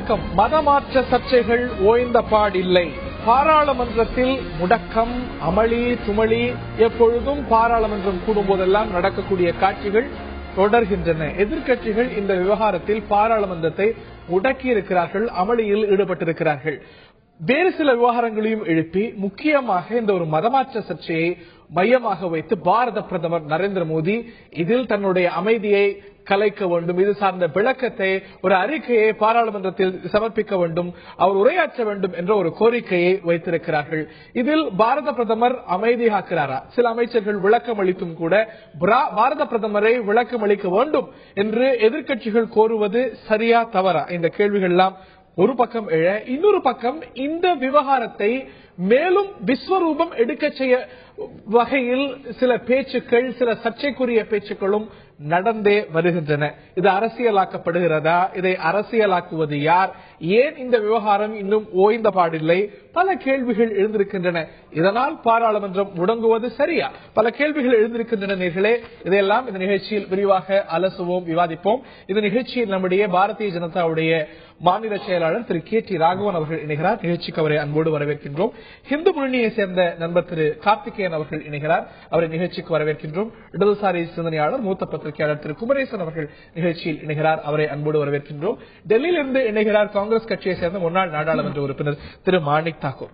வணக்கம். மதமாற்ற சர்ச்சைகள் ஓய்ந்த பாடில்லை. பாராளுமன்றத்தில் முடக்கம், அமளி துமளி எப்பொழுதும் பாராளுமன்றம் கூடும் போதெல்லாம் நடக்கக்கூடிய காட்சிகள் தொடர்கின்றன. எதிர்க்கட்சிகள் இந்த விவகாரத்தில் பாராளுமன்றத்தை முடக்கி இருக்கிறார்கள், அமளியில் ஈடுபட்டிருக்கிறார்கள். வேறு சில விவகாரங்களையும் எழுப்பி முக்கியமாக இந்த ஒரு மதமாற்ற சர்ச்சையை மையமாக வைத்து பாரத பிரதமர் நரேந்திர மோடி இதில் தன்னுடைய அமைதியை கலைக்க வேண்டும், இது சார்ந்த விளக்கத்தை, ஒரு அறிக்கையை பாராளுமன்றத்தில் சமர்ப்பிக்க வேண்டும், அவர் உரையாற்ற வேண்டும் என்ற ஒரு கோரிக்கையை வைத்திருக்கிறார்கள். இதில் பாரத பிரதமர் அமைதி காக்கிறாரா? சில அமைச்சர்கள் விளக்கம் அளித்தும் கூட பாரத பிரதமரை விளக்கம் அளிக்க வேண்டும் என்று எதிர்க்கட்சிகள் கோருவது சரியா தவறா? இந்த கேள்விகள் எல்லாம் ஒரு பக்கம் எழ, இன்னொரு பக்கம் இந்த விவகாரத்தை மேலும் விஸ்வரூபம் எடுக்க செய்ய வகையில் சில பேச்சுக்கள், சில சர்ச்சைக்குரிய பேச்சுக்களும் நடந்தே வருகின்றன. இது அரசியலாக்கப்படுகிறதா? இதை அரசியலாக்குவது யார்? ஏன் இந்த விவகாரம் இன்னும் ஓய்ந்த பாடில்லை? பல கேள்விகள் எழுந்திருக்கின்றன. இதனால் பாராளுமன்றம் முடங்குவது சரியா? பல கேள்விகள் எழுந்திருக்கின்றன. நேர்களே, இதையெல்லாம் இந்த நிகழ்ச்சியில் விரிவாக அலசுவோம், விவாதிப்போம். இந்த நிகழ்ச்சியில் நம்முடைய பாரதிய ஜனதாவுடைய மாநில செயலாளர் திரு கே டி ராகவன் அவர்கள் இணைகிறார். நிகழ்ச்சிக்கு அவரை அன்போடு வரவேற்கின்றோம். ஹிந்து முன்னணியை சேர்ந்த நண்பர் திரு கார்த்திகேயன் அவர்கள் இணைகிறார். அவரை நிகழ்ச்சிக்கு வரவேற்கின்றோம். இடதுசாரி சிந்தனையாளர் மூத்த பத்திரிகையாளர் திரு குமரேசன் அவர்கள் நிகழ்ச்சியில் இணைகிறார். அவரை அன்போடு வரவேற்கின்றோம். டெல்லியிலிருந்து இணைகிறார் காங்கிரஸ் கட்சியை சேர்ந்த முன்னாள் நாடாளுமன்ற உறுப்பினர் திரு மாணிக் தாக்கூர்.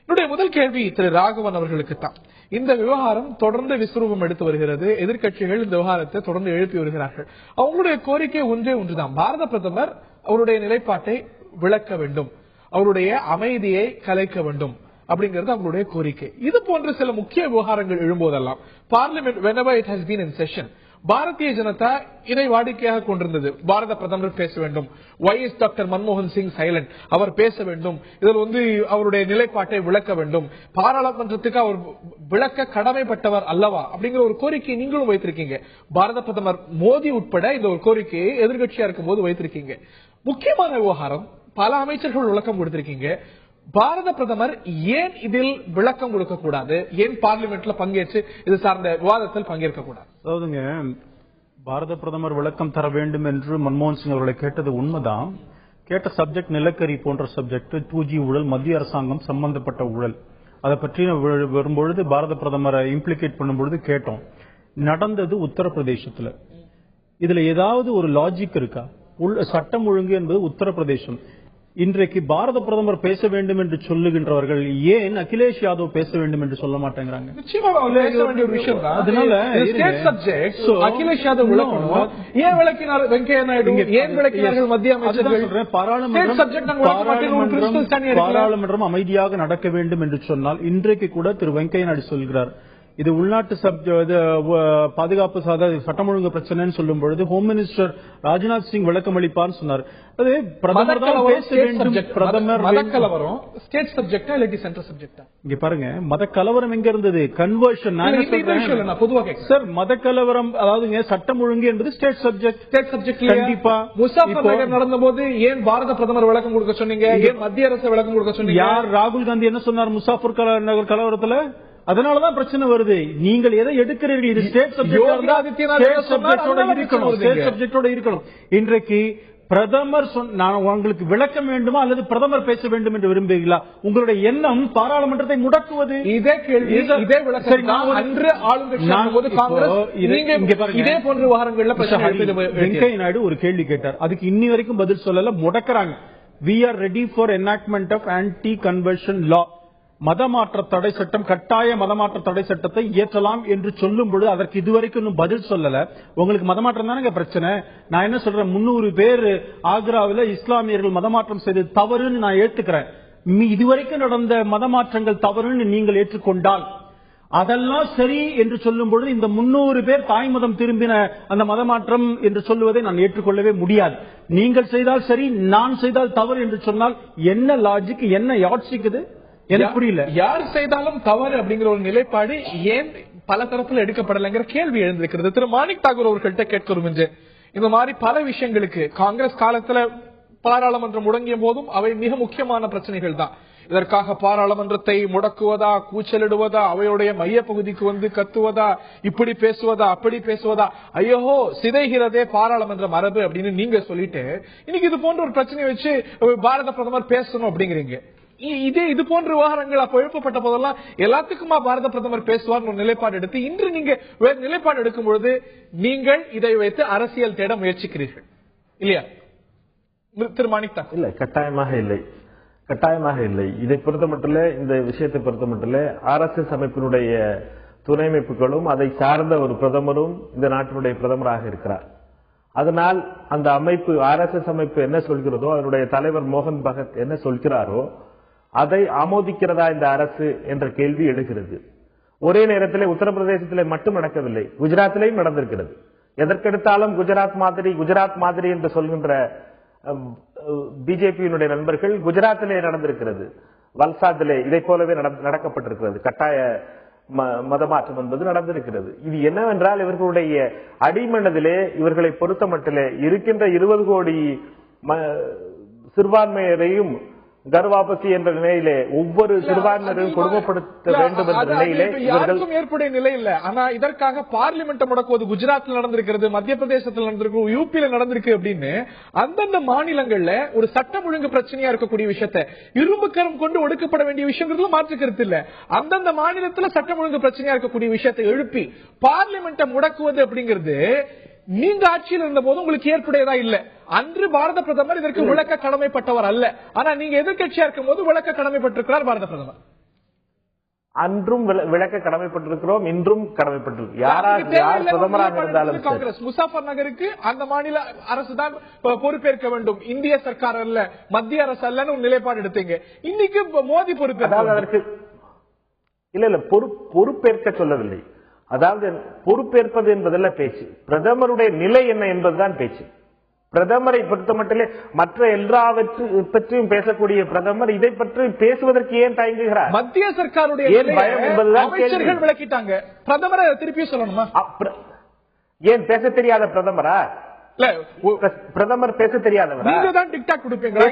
என்னுடைய முதல் கேள்வி திரு ராகவன் அவர்களுக்கு தான். இந்த விவகாரம் தொடர்ந்து விஸ்வரூபம் எடுத்து வருகிறது. எதிர்க்கட்சிகள் இந்த விவகாரத்தை தொடர்ந்து எழுப்பி வருகிறார்கள். அவங்களுடைய கோரிக்கை ஒன்றே ஒன்றுதான். பாரத பிரதமர் அவருடைய நிலைப்பாட்டை விளக்க வேண்டும், அவருடைய அமைதியை கலைக்க வேண்டும் அப்படிங்கிறது அவங்களுடைய கோரிக்கை. இது போன்ற சில முக்கிய விவகாரங்கள் எழும்போதெல்லாம் parliament whenever it has been in session, Bharatiya Janata இதை வாடிக்கையாக கொண்டிருந்தது. பாரத பிரதமர் பேச வேண்டும். Why is டாக்டர் மன்மோகன் சிங் சைலண்ட்? அவர் பேச வேண்டும், இதில் அவருடைய நிலைப்பாட்டை விளக்க வேண்டும், பாராளுமன்றத்துக்கு அவர் விளக்க கடமைப்பட்டவர் அல்லவா அப்படிங்கிற ஒரு கோரிக்கையை நீங்களும் வைத்திருக்கீங்க. பாரத பிரதமர் மோடி உட்பட இந்த ஒரு கோரிக்கையை எதிர்கட்சியா இருக்கும் போது வைத்திருக்கீங்க. முக்கியமான விவகாரம், பல அமைச்சர்கள் விளக்கம் கொடுத்திருக்கீங்க. பாரத பிரதமர் ஏன் இதில் விளக்கம் கொடுக்க கூடாது? ஏன் பார்லிமெண்ட்ல பங்கேற்று இது சார்ந்த விவாதத்தில் பங்கேற்க கூடாது? அதாவதுங்க, பாரத பிரதமர் விளக்கம் தர வேண்டும் என்று மன்மோகன் சிங் அவர்களை கேட்டது உண்மைதான். கேட்ட சப்ஜெக்ட் நிலக்கரி போன்ற சப்ஜெக்ட், 2G ஊழல், மத்திய அரசாங்கம் சம்பந்தப்பட்ட ஊழல், அதை பற்றி வரும்பொழுது பாரத பிரதமரை இம்ப்ளிகேட் பண்ணும்பொழுது கேட்டோம். நடந்தது உத்தரப்பிரதேசத்துல. இதுல ஏதாவது ஒரு லாஜிக் இருக்கா? சட்டம் ஒழுங்கு என்பது உத்தரப்பிரதேசம். இன்றைக்கு பாரத பிரதமர் பேச வேண்டும் என்று சொல்லுகின்றவர்கள் ஏன் அகிலேஷ் யாதவ் பேச வேண்டும் என்று சொல்ல மாட்டேங்கிறாங்க? அகிலேஷ் யாதவ் ஏன் விளக்கினார்? வெங்கையா நாயுடு ஏன் விளக்கினார்கள்? மத்திய அமைச்சர்கள் பாராளுமன்றம் அமைதியாக நடக்க வேண்டும் என்று சொன்னால் இன்றைக்கு கூட திரு வெங்கையா நாயுடு சொல்கிறார், இது உள்நாட்டு பாதுகாப்பு சட்டம் ஒழுங்கு பிரச்சனைன்னு சொல்லும் பொழுது ஹோம் மினிஸ்டர் ராஜ்நாத் சிங் விளக்கம் அளிப்பார் சொன்னார். அது பிரதமர் தான் பேச வேண்டும். பிரதமர் ஸ்டேட் சப்ஜெக்டா இல்லாட்டி சென்ட்ரல் சப்ஜெக்டா? இங்க பாருங்க, மத கலவரம் எங்க இருந்தது? கன்வர்ஷன். சார், மத கலவரம் அதாவது சட்டம் ஒழுங்கு என்பது ஸ்டேட் சப்ஜெக்ட். ஸ்டேட் சப்ஜெக்ட் கண்டிப்பா. முசாஃபர் நகர் நடந்த போது ஏன் பாரத பிரதமர் விளக்கம் கொடுக்க சொன்னீங்க? ஏன் மத்திய அரசு விளக்கம் கொடுக்க சொன்னீங்க? யார்? ராகுல் காந்தி என்ன சொன்னார் முசாஃபர் நகர் கலவரத்துல? அதனாலதான் பிரச்சனை வருது. நீங்கள் எதை எடுக்கிறீர்கள்? இது ஸ்டேட் சப்ஜெக்டோட இருக்கணும். இன்றைக்கு பிரதமர் நான் உங்களுக்கு விளக்கம் வேண்டுமா அல்லது பிரதமர் பேச வேண்டும் என்று விரும்புகிறீர்களா? உங்களுடைய எண்ணம் பாராளுமன்றத்தை முடக்குவது. இதே கேள்வி, இதே விளக்கம் அன்று இதே போன்ற விவகாரங்கள்ல வெங்கையா நாயுடு ஒரு கேள்வி கேட்டார், அதுக்கு இன்னி வரைக்கும் பதில் சொல்லல, முடக்கிறாங்க. We are ready for enactment of anti-conversion law. மதமாற்ற தடை சட்டம், கட்டாய மதமாற்ற தடை சட்டத்தை இயற்றலாம் என்று சொல்லும் பொழுது அதற்கு இதுவரைக்கும் இன்னும் பதில் சொல்லல. உங்களுக்கு மதமாற்றம் தானே பிரச்சனை. நான் என்ன சொல்றேன், 300 பேர் ஆக்ராவில் இஸ்லாமியர்கள் மதமாற்றம் செய்தது தவறுன்னு நான் ஏற்றுக்கிறேன். இதுவரைக்கும் நடந்த மதமாற்றங்கள் தவறுன்னு நீங்கள் ஏற்றுக்கொண்டால் அதெல்லாம் சரி என்று சொல்லும் பொழுது இந்த 300 பேர் தாய் மதம் திரும்பின அந்த மதமாற்றம் என்று சொல்லுவதை நான் ஏற்றுக்கொள்ளவே முடியாது. நீங்கள் செய்தால் சரி, நான் செய்தால் தவறு என்று சொன்னால் என்ன லாஜிக், என்ன யாட்சிக்குது? எனக்கு புரியல. யார் செய்தாலும் தவறு அப்படிங்கிற ஒரு நிலைப்பாடு ஏன் பல தரப்புல எடுக்கப்படலைங்கிற கேள்வி எழுந்திருக்கிறது. திரு மாணிக் தாக்கூர் அவர்கள்ட்ட கேட்கிறோம் என்று இந்த மாதிரி பல விஷயங்களுக்கு காங்கிரஸ் காலத்துல பாராளுமன்றம் முடங்கிய போதும் அவை மிக முக்கியமான பிரச்சனைகள் தான். இதற்காக பாராளுமன்றத்தை முடக்குவதா, கூச்சலிடுவதா, அவையுடைய மைய பகுதிக்கு வந்து கத்துவதா, இப்படி பேசுவதா, அப்படி பேசுவதா, ஐயோ சிதைகிறதே பாராளுமன்ற மரபு அப்படின்னு நீங்க சொல்லிட்டு இன்னைக்கு இது போன்ற ஒரு பிரச்சனையை வச்சு பாரத பிரதமர் பேசணும் அப்படிங்கிறீங்க. இது போன்ற விவகாரங்கள் அப்ப எழுப்பப்பட்ட போதெல்லாம் எல்லாத்துக்குமா பாரத பிரதமர் பேசுவார் ஒரு நிலைப்பாடு எடுத்து, இன்று நீங்க வேறு நிலைப்பாடு எடுக்கும் பொழுது நீங்கள் இதை வைத்து அரசியல் தேட முயற்சிக்கிறீர்கள் இல்லையா திரு மாணிக்? இல்ல, கட்டாயமாக இல்லை. இதை பொறுத்த மட்டும், இந்த விஷயத்தை பொறுத்த மட்டும் RSS அமைப்பினுடைய துணை அமைப்புகளும் அதை சார்ந்த ஒரு பிரதமரும் இந்த நாட்டினுடைய பிரதமராக இருக்கிறார். அதனால் அந்த அமைப்பு RSS அமைப்பு என்ன சொல்கிறதோ, அதனுடைய தலைவர் மோகன் பகத் என்ன சொல்கிறாரோ அதை ஆமோதிக்கிறதா இந்த அரசு என்ற கேள்வி எழுகிறது. ஒரே நேரத்தில் உத்தரப்பிரதேசத்தில் மட்டும் நடக்கவில்லை, குஜராத்திலையும் நடந்திருக்கிறது. எதற்கெடுத்தாலும் குஜராத் மாதிரி என்று சொல்கின்ற பிஜேபியினுடைய நண்பர்கள் குஜராத்திலே நடந்திருக்கிறது, வல்சாத்திலே இதை போலவே நடக்கப்பட்டிருக்கிறது. கட்டாய மதமாற்றம் என்பது நடந்திருக்கிறது. இது என்னவென்றால் இவர்களுடைய அடிமனதிலே இவர்களை பொறுத்த மட்டிலே இருக்கின்ற 20 கோடி சிறுபான்மையரையும் கர்வாபசி என்ற நிலையிலே ஒவ்வொரு சிறுபான்மையரையும் கொடுமைப்படுத்த வேண்டும் என்ற நிலையிலே யாருக்கும் ஏற்புடைய நிலை இல்ல. ஆனா இதற்காக பார்லிமெண்ட் முடக்குவது குஜராத்தில் நடந்திருக்கிறது, மத்திய பிரதேசத்தில் நடந்திருக்கு, யூபியில நடந்திருக்கு அப்படின்னு அந்தந்த மாநிலங்கள்ல ஒரு சட்டம் ஒழுங்கு பிரச்சனையா இருக்கக்கூடிய விஷயத்தை இரும்பு கரம் கொண்டு ஒடுக்கப்பட வேண்டிய விஷயங்கிறதுல மாற்று கருத்து இல்ல. அந்தந்த மாநிலத்தில் சட்டம் ஒழுங்கு பிரச்சனையா இருக்கக்கூடிய விஷயத்தை எழுப்பி பார்லிமெண்ட்டை முடக்குவது அப்படிங்கிறது நீங்க ஆட்சியில் இருந்த போது உங்களுக்கு ஏற்புடையதா இல்ல. அன்று பாரத பிரதமர் இதற்கு விளக்க கடமைப்பட்டவர் அல்ல. ஆனா நீங்க எதிர்கட்சியா இருக்கும் போது விளக்க கடமைப்பட்டிருக்கிறார் பாரத பிரதமர். அன்றும் விளக்க கடமைப்பட்டிருக்கிறோம், இன்றும் கடமைப்பட்டிருக்கிறோம். யார் பிரதமராக இருந்தாலும் காங்கிரஸ் முசாஃபர் நகருக்கு அந்த மாநில அரசு தான் பொறுப்பேற்க வேண்டும், இந்திய சர்க்கார் அல்ல, மத்திய அரசு அல்லன்னு ஒரு நிலைப்பாடு எடுத்தீங்க. இன்னைக்கு மோடி பொறுப்பேற்க இல்ல பொறுப்பேற்க சொல்லவில்லை. அதாவது பொறுப்பேற்பது என்பதல்ல பேச்சு, பிரதமருடைய நிலை என்ன என்பதுதான் பேச்சு. பிரதமரை பொறுத்த மட்டிலே மற்ற எல்லாவற்றையும் பேசக்கூடிய பிரதமர் இதை பற்றி பேசுவதற்கு ஏன் தயங்குகிறார்? மத்திய சர்க்காருடைய பயம் என்பதுதான் அமைச்சர்கள் விளக்கிட்டாங்க, பிரதமரை திருப்பி சொல்லணுமா? ஏன் பேச தெரியாத பிரதமரா? பிரதமர் பேச தெரியாதவரா? நீங்க தான் டிக்டாக் கொடுப்பீங்களா?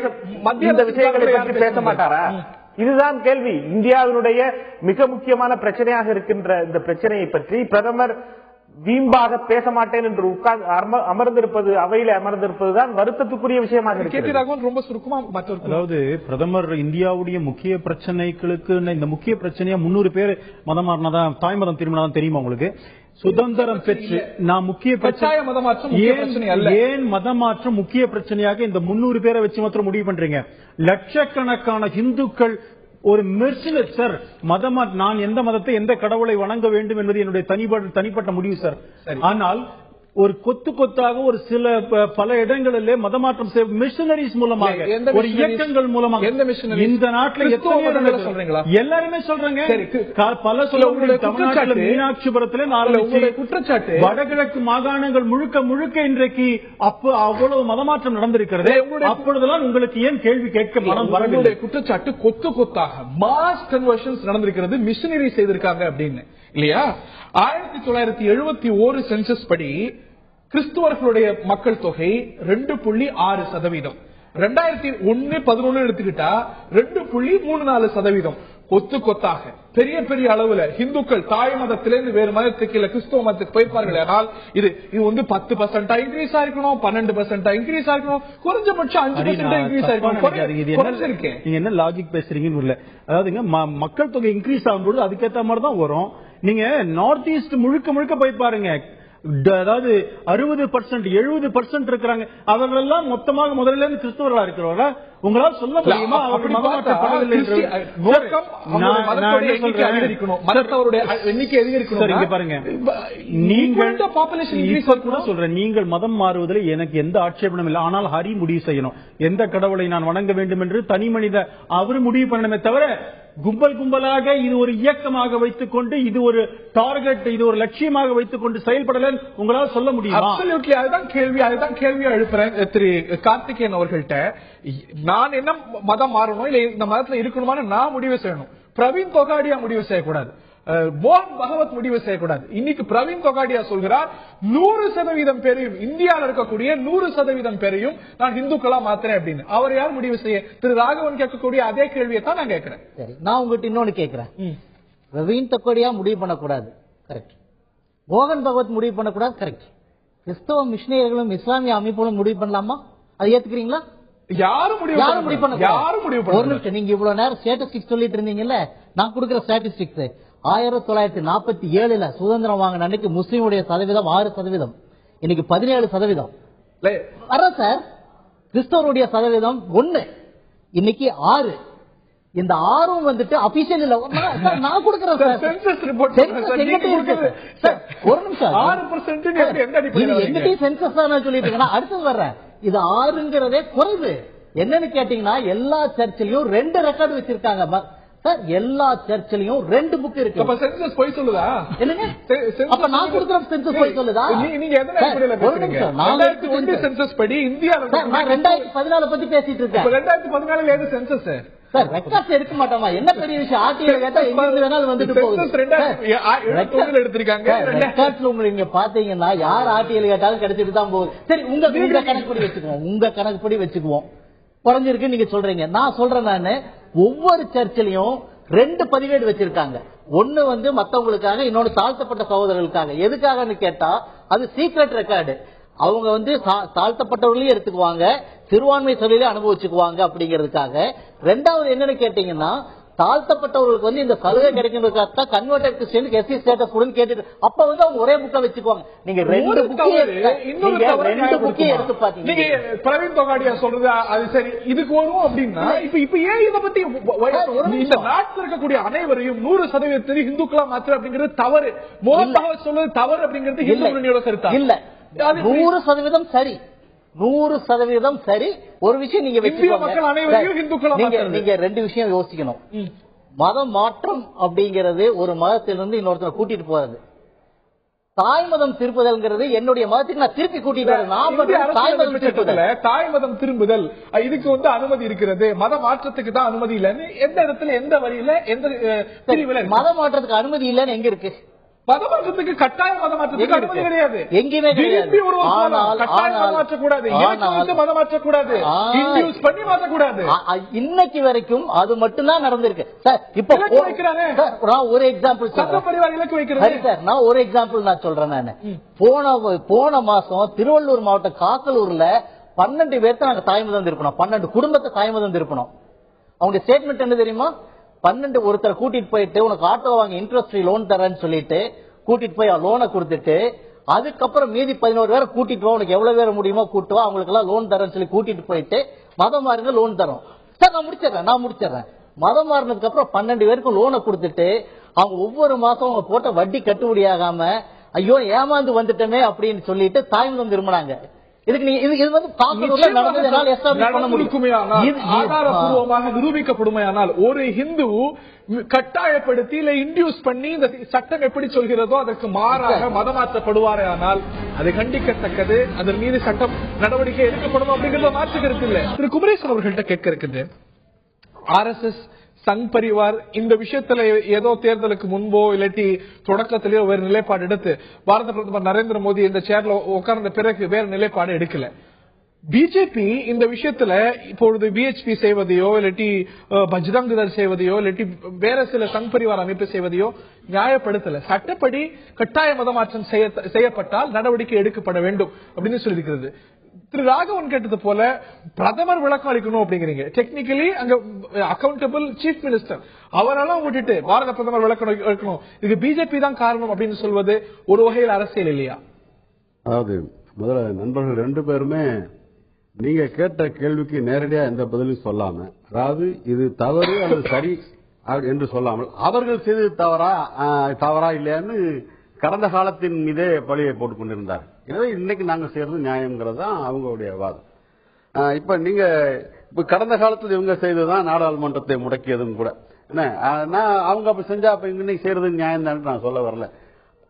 மத்திய விஷயங்களை பற்றி பேச மாட்டாரா? இதுதான் கேள்வி. இந்தியாவினுடைய மிக முக்கியமான பிரச்சனையாக இருக்கின்ற இந்த பிரச்சனையை பற்றி பிரதமர் வீம்பாக பேச மாட்டேன் என்று அமர்ந்திருப்பது, அவையில அமர்ந்திருப்பதுதான் வருத்தத்துக்குரிய விஷயமாக இருக்கிறது. ரொம்ப சுருக்கமா, அதாவது பிரதமர் இந்தியாவுடைய முக்கிய பிரச்சனைகளுக்கு இந்த முக்கிய பிரச்சனையா 300 பேர் மதம் மாறினதான், தாய் மதம் திரும்பினதான் தெரியுமா உங்களுக்கு? சுதந்திரம் பெற்று நான் முக்கிய ஏன் மதமாற்றம் முக்கிய பிரச்சனையாக இந்த 300 பேரை வச்சு மாத்திரம் முடிவு பண்றீங்க? லட்சக்கணக்கான இந்துக்கள் ஒரு மெர்சிலட் சார், மதமா நான் எந்த மதத்தை எந்த கடவுளை வணங்க வேண்டும் என்பது என்னுடைய தனிப்பட்ட முடிவு சார். ஆனால் ஒரு கொத்தாக ஒரு சில பல இடங்களிலே மதமாற்றம் மிஷனரிஸ் மூலமாக, ஒரு இயக்கங்கள் மூலமாக இந்த நாட்டில் எல்லாருமே சொல்றாங்க. பல சொல்ல தமிழ்நாட்டில் மீனாட்சிபுரத்தில் குற்றச்சாட்டு, வடகிழக்கு மாகாணங்கள் முழுக்க இன்றைக்கு அவ்வளவு மதமாற்றம் நடந்திருக்கிறது. அப்பொழுதெல்லாம் உங்களுக்கு ஏன் கேள்வி கேட்க மனம் வரவில்லை? குற்றச்சாட்டு கொத்தாக மாஸ் கன்வர்ஷன்ஸ் நடந்திருக்கிறது, மிஷனரி செய்திருக்காங்க அப்படின்னு இல்லையா? 1971 சென்சஸ் படி கிறிஸ்துவர்களுடைய மக்கள் தொகை 2.6%. 2011 எடுத்துக்கிட்டா 2.34%. கொத்தாக பெரிய அளவுல இந்துக்கள் தாய் மதத்திலிருந்து வேறு மதத்துக்கு இல்ல கிறிஸ்துவ மதத்துக்கு போய்ப்பார்கள். ஆனால் இது 10% இன்க்ரீஸ் ஆயிருக்கணும், 12% இன்க்ரீஸ் ஆயிருக்கணும், குறைஞ்சபட்சம் 5% இன்க்ரீஸ் ஆயிருக்கணும். நீங்க என்ன லாஜிக் பேசுறீங்கன்னு இல்ல. அதாவது மக்கள் தொகை இன்க்ரீஸ் ஆகும்போது அதுக்கேற்ற மாதிரி தான் வரும். நீங்க நார்த் ஈஸ்ட் முழுக்க போய் பாருங்க, அதாவது 60% 70% இருக்கிறாங்க. அவர்கள் எல்லாம் மொத்தமாக முதல்ல இருந்து கிறிஸ்தவர்களா இருக்கிறவர்களா? உங்களால் சொல்ல முடியுமா? நீங்கள் மதம் மாறுவதில் எனக்கு எந்த ஆட்சேபனும் இல்லை. ஆனால் ஹரி முடிவு செய்யணும் எந்த கடவுளை நான் வணங்க வேண்டும் என்று. தனி மனித அவர் முடிவு பண்ணணுமே தவிர கும்பலாக இது ஒரு இயக்கமாக வைத்துக் கொண்டு இது ஒரு டார்கெட், இது ஒரு லட்சியமாக வைத்துக் கொண்டு செயல்படல உங்களால் சொல்ல முடியுமா? அதுதான் கேள்வியா எழுப்புறேன் திரு கார்த்திகேயன் அவர்கள்ட்ட. நான் என்ன மதம் மாறணும் இல்ல இந்த மதத்துல இருக்கணுமான்னு நான் முடிவு செய்யணும். பிரவீன் தொகாடியா முடிவு செய்யக்கூடாது. மோகன் பகவத் முடிவு செய்யக்கூடாது. இன்னைக்கு பிரவீன் தொகாடியா சொல்கிறார் 100% பேரையும், இந்தியாவில் இருக்கக்கூடிய 100% பேரையும் நான் இந்துக்களா மாத்துறேன் அப்படின்னு. அவர் யார் முடிவு செய்ய? திரு ராகவன் கேட்கக்கூடிய அதே கேள்வியை தான் நான் கேட்கிறேன். சரி, நான் உங்ககிட்ட இன்னொன்னு கேட்கிறேன். பிரவீன் தொகாடியா முடிவு பண்ணக்கூடாது, கரெக்ட். மோகன் பகவத் முடிவு பண்ணக்கூடாது, கரெக்ட். கிறிஸ்தவ மிஷினரிகளும் இஸ்லாமிய அமைப்புகளும் முடிவு பண்ணலாமா? அதை ஏத்துக்கிறீங்களா? யாரும் முடிவு பண்ண. ஒரு நிமிஷம், நீங்க இவ்வளவு நேரம் ஸ்டாட்டிஸ்டிக்ஸ் சொல்லிட்டு இருந்தீங்கல்ல, நான் கொடுக்கிற ஸ்டாட்டிஸ்டிக்ஸ் 1947 சுதந்திரம் வாங்கின அன்னைக்கு முஸ்லீமுடைய சதவீதம் 6%, இன்னைக்கு 17%. வர சார், கிறிஸ்தவருடைய சதவீதம் 1, இன்னைக்கு 6. இந்த 6 வந்துட்டு அபிஷியல் இல்ல, நான் கொடுக்கிறேன் சார். Census report sir. ஒரு நிமிஷம், 6% எங்கிட்டயும் சென்சஸ் தான் நான் சொல்லிட்டு இருக்கேன். அடுத்தது வர்றேன். இது 6ங்கிறதே குறைவு. என்னன்னு கேட்டீங்கன்னா, எல்லா சர்ச்சிலையும் 2 ரெக்கார்டு வச்சிருக்காங்க சார். எல்லா சர்ச்சிலையும் 2 புக் இருக்கு. அப்ப சென்சஸ் போய் சொல்லுதா? என்னங்க? அப்ப நான் கொடுக்கிற சென்சஸ் போய் சொல்லுதா? நீங்க எதன அடிப்படையில பேசுறீங்க? 2001 சென்சஸ் படி இந்தியால நான் 2014 பத்தி பேசிட்டு இருக்கேன். 2014 ஏது சென்சஸ் சார்? ரெக்கார்ட்ஸ் எடுக்க மாட்டோமா? என்ன பெரிய விஷயம்? ஆர்டிஐ கேட்டா எங்க வேணாலும் வந்துட்டு போகுது. எடுத்திருக்காங்க. ரெக்கார்ட்ஸ்ல நீங்க பாத்தீங்கன்னா யார் ஆர்டிஐ கேட்டாலும் கிடைச்சிட்டு தான் போகுது. சரி, உங்க கணக்குப்படி வச்சுக்குவோம், உங்க கணக்குப்படி வச்சுக்குவோம். குறைஞ்சிருக்கு நீங்க சொல்றீங்க. நான் சொல்றேன், நானு ஒவ்வொரு சர்ச்சிலையும் 2 பதிவேடு வச்சிருக்காங்க. ஒண்ணு வந்து மத்தவங்களுக்காக, இன்னொன்னு தாழ்த்தப்பட்ட சகோதரர்களுக்காக. எதுக்காகன்னு கேட்டா அது சீக்ரெட் ரெக்கார்டு. அவங்க வந்து தாழ்த்தப்பட்டவர்களையும் எடுத்துக்குவாங்க, சிறுபான்மை சபையிலே அனுபவிச்சுக்குவாங்க அப்படிங்கிறதுக்காக. 2வது என்னன்னு கேட்டீங்கன்னா, தாழ்த்தப்பட்டவர்களுக்கு வந்து இந்த சலுகை கிடைக்கிறதுக்காக கன்வெர்டட் கிறிஸ்டியன் எஸ்சி ஸ்டேட்டஸ் கொடுன்னு கேட்டுட்டு அப்ப வந்து அவங்க ஒரே புக்கை வச்சுக்குவாங்க. நீங்க 2 புக்கே எடுத்து பாத்தீங்க. நீங்க பிரவீன் தொகாடியா சொல்றது அது சரி, இதுக்கு வரும் அப்படின்னா இப்ப ஏன் இதை பத்தி இந்த நாட்டில் இருக்கக்கூடிய அனைவரையும் 100% இந்துக்களா மாத்திர அப்படிங்கிறது தவறு. மோகன் பகவத் சொல்றது தவறு அப்படிங்கிறது இந்து முன்னணியோட கருத்தா? இல்ல, 100% சரி, 100% சரி. ஒரு விஷயம் நீங்க நீங்க 2 விஷயம் யோசிக்கணும். மத மாற்றம் அப்படிங்கிறது ஒரு மதத்திலிருந்து இன்னொருத்தர் கூட்டிட்டு போறது. தாய் மதம் திருப்புதல்ங்கிறது என்னுடைய மதத்துக்கு நான் திருப்பி கூட்டிட்டு தாய் மதம் திரும்புதல் இதுக்கு வந்து அனுமதி இருக்கிறது, மத மாற்றத்துக்கு தான் அனுமதி இல்லைன்னு எந்த இடத்துல, எந்த வழியில, எந்த பிரிவுல மத மாற்றத்துக்கு அனுமதி இல்லைன்னு எங்க இருக்கு? மதமாற்றத்துக்கு கட்டாய மதமாற்றத்துக்கு அனுமதி கிடையாது, எங்கேயுமே கிடையாது. மாற்றக்கூடாது, மதமாற்றக்கூடாது, இன்டியூஸ் பண்ணி மாற்றக்கூடாது. இன்னைக்கு வரைக்கும் அது மட்டும்தான் நடந்திருக்கு சார். இப்ப நான் ஒரு எக்ஸாம்பிள் சட்டப்பரிவார் இலக்கு வைக்கிறது சார். நான் ஒரு எக்ஸாம்பிள் நான் சொல்றேன். நான் போன மாசம் திருவள்ளூர் மாவட்டம் காக்கலூர்ல 12 பேர்த்த நாங்க தாய்மதம் திருப்பணும், 12 குடும்பத்தை தாய்மதம் திருப்பணும். அவங்க ஸ்டேட்மெண்ட் என்ன தெரியுமா? 12 ஒருத்தரை கூட்டிட்டு போயிட்டு உனக்கு ஆட்டோ வாங்க இன்ட்ரெஸ்ட் ஃப்ரீ லோன் தரேன்னு சொல்லிட்டு கூட்டிட்டு போய் லோனை கொடுத்துட்டு, அதுக்கப்புறம் மீதி 11 பேரை கூட்டிட்டு வா, உனக்கு எவ்வளவு பேர் முடியுமோ கூட்டு வா, அவங்களுக்கு எல்லாம் லோன் தரேன்னு சொல்லி கூட்டிட்டு போயிட்டு மதம் மாறுங்க லோன் தரோம் சார். நான் முடிச்சிடறேன். மதம் மாறினதுக்கு அப்புறம் 12 பேருக்கும் லோனை கொடுத்துட்டு அவங்க ஒவ்வொரு மாசம் அவங்க போட்ட வட்டி கட்டுப்படியாகாம ஐயோ ஏமாந்து வந்துட்டோமே அப்படின்னு சொல்லிட்டு தாய்மதம் திரும்பினாங்க. இதுக்கு இது வந்து ஆதாரபூர்வமாக நிரூபிக்கப்படுமையானால் ஒரு ஹிந்து கட்டாயப்படுத்தி இல்ல இன்டியூஸ் பண்ணி இந்த சட்டம் எப்படி சொல்கிறதோ அதற்கு மாறாக மதமாற்றப்படுவாரே ஆனால் அது கண்டிக்கத்தக்கது, அதன் மீது சட்டம் நடவடிக்கை எடுக்கப்படும் அப்படிங்கறத மாற்றுக்கிறது இல்ல. திரு குமரேசன் அவர்கள்ட்ட கேட்க இருக்குது, RSS சங் பரிவார் இந்த விஷயத்துல ஏதோ தேர்தலுக்கு முன்போ இல்லாட்டி தொடக்கத்திலேயோ வேறு நிலைப்பாடு எடுத்து பாரத பிரதமர் நரேந்திர மோடி இந்த சேர்ல உட்கார்ந்த பிறகு வேறு நிலைப்பாடு எடுக்கல. பிஜேபி இந்த விஷயத்துல இப்பொழுது பிஹெச்பி செய்வதையோ இல்லாட்டி பஜ்ரங் தள் செய்வதையோ இல்லாட்டி வேற சில சங் பரிவார் அமைப்பு செய்வதையோ நியாயப்படுத்தல. சட்டப்படி கட்டாய மதமாற்றம் செய்யப்பட்டால் நடவடிக்கை எடுக்கப்பட வேண்டும் அப்படின்னு சொல்லியிருக்கிறது. திரு ராகவன் கேட்டது போல பிரதமர் விளக்கம் அளிக்கணும் அப்படிங்கிறீங்க. டெக்னிக்கலி அங்க அக்கௌண்டபிள் சீஃப் மினிஸ்டர் அவரெல்லாம் விட்டுட்டு பாரத பிரதமர் விளக்கம் அளிக்கணும், இதுக்கு பிஜேபி தான் காரணம் அப்படின்னு சொல்வது ஒரு வகையில் அரசியல் இல்லையா? அதாவது முதல்ல நண்பர்கள் 2 பேருமே நீங்க கேட்ட கேள்விக்கு நேரடியா எந்த பதிலும் சொல்லாம, அதாவது இது தவறு அல்லது சரி என்று சொல்லாமல் அவர்கள் செய்தது தவறா இல்லையான்னு கடந்த காலத்தின் மீதே பழியை போட்டுக் கொண்டிருந்தார். எனவே இன்னைக்கு நாங்க செய்யறது நியாயம்ங்கிறது தான் அவங்களுடைய வாதம். இப்ப கடந்த காலத்தில் இவங்க செய்ததுதான் நாடாளுமன்றத்தை முடக்கியதும் கூட. என்ன அவங்க அப்ப செஞ்சா அப்ப இன்னைக்கு செய்யறது நியாயம் தான் நான் சொல்ல வரல.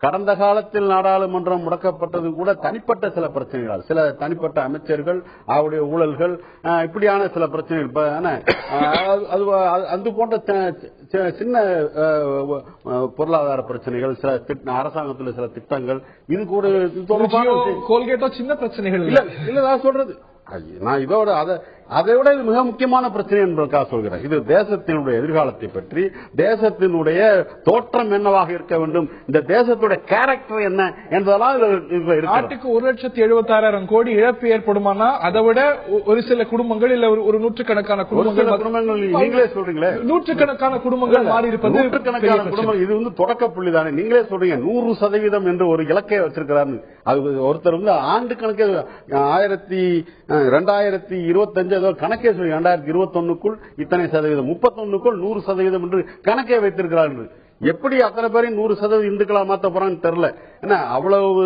கடந்த காலத்தில் நாடாளுமன்றம் முடக்கப்பட்டது கூட தனிப்பட்ட சில பிரச்சனைகள், சில தனிப்பட்ட அமைச்சர்கள் அவருடைய ஊழல்கள், இப்படியான சில பிரச்சனைகள், அது போன்ற சின்ன பொருளாதார பிரச்சனைகள், சில அரசாங்கத்தில் சில திட்டங்கள், இது கூட கோல்கேட்டோ சின்ன பிரச்சனைகள் இல்ல நான் சொல்றது. நான் இதோட அதை விட இது மிக முக்கியமான பிரச்சனை என்பதற்காக சொல்கிறேன். இது தேசத்தினுடைய எதிர்காலத்தை பற்றி, தேசத்தினுடைய தோற்றம் என்னவாக இருக்க வேண்டும், இந்த தேசத்துடைய கேரக்டர் என்ன என்பதெல்லாம் நாட்டுக்கு 1,76,000 கோடி இழப்பு ஏற்படுமானா அதை விட ஒரு சில குடும்பங்கள் இல்ல ஒரு நூற்றுக்கணக்கான குடும்பங்கள் நீங்களே சொல்றீங்களே, நூற்றுக்கணக்கான குடும்பங்கள் மாறி இருப்பது, நூற்றுக்கணக்கான குடும்பங்கள். இது தொடக்க புள்ளி தானே. நீங்களே சொல்றீங்க 100% என்று ஒரு இலக்கை வச்சிருக்கிறாரு. அது ஒருத்தர் ஆண்டு கணக்கே 2025 கணக்கே சொல்லி 2021க்குள் இத்தனை சதவீதம், 31க்குள் 100% என்று கணக்கே வைத்திருக்கிறார்கள். எப்படி அத்தனை பேரையும் 100% இந்துக்களா மாத்த போறான்னு தெரியல. ஏன்னா அவ்வளவு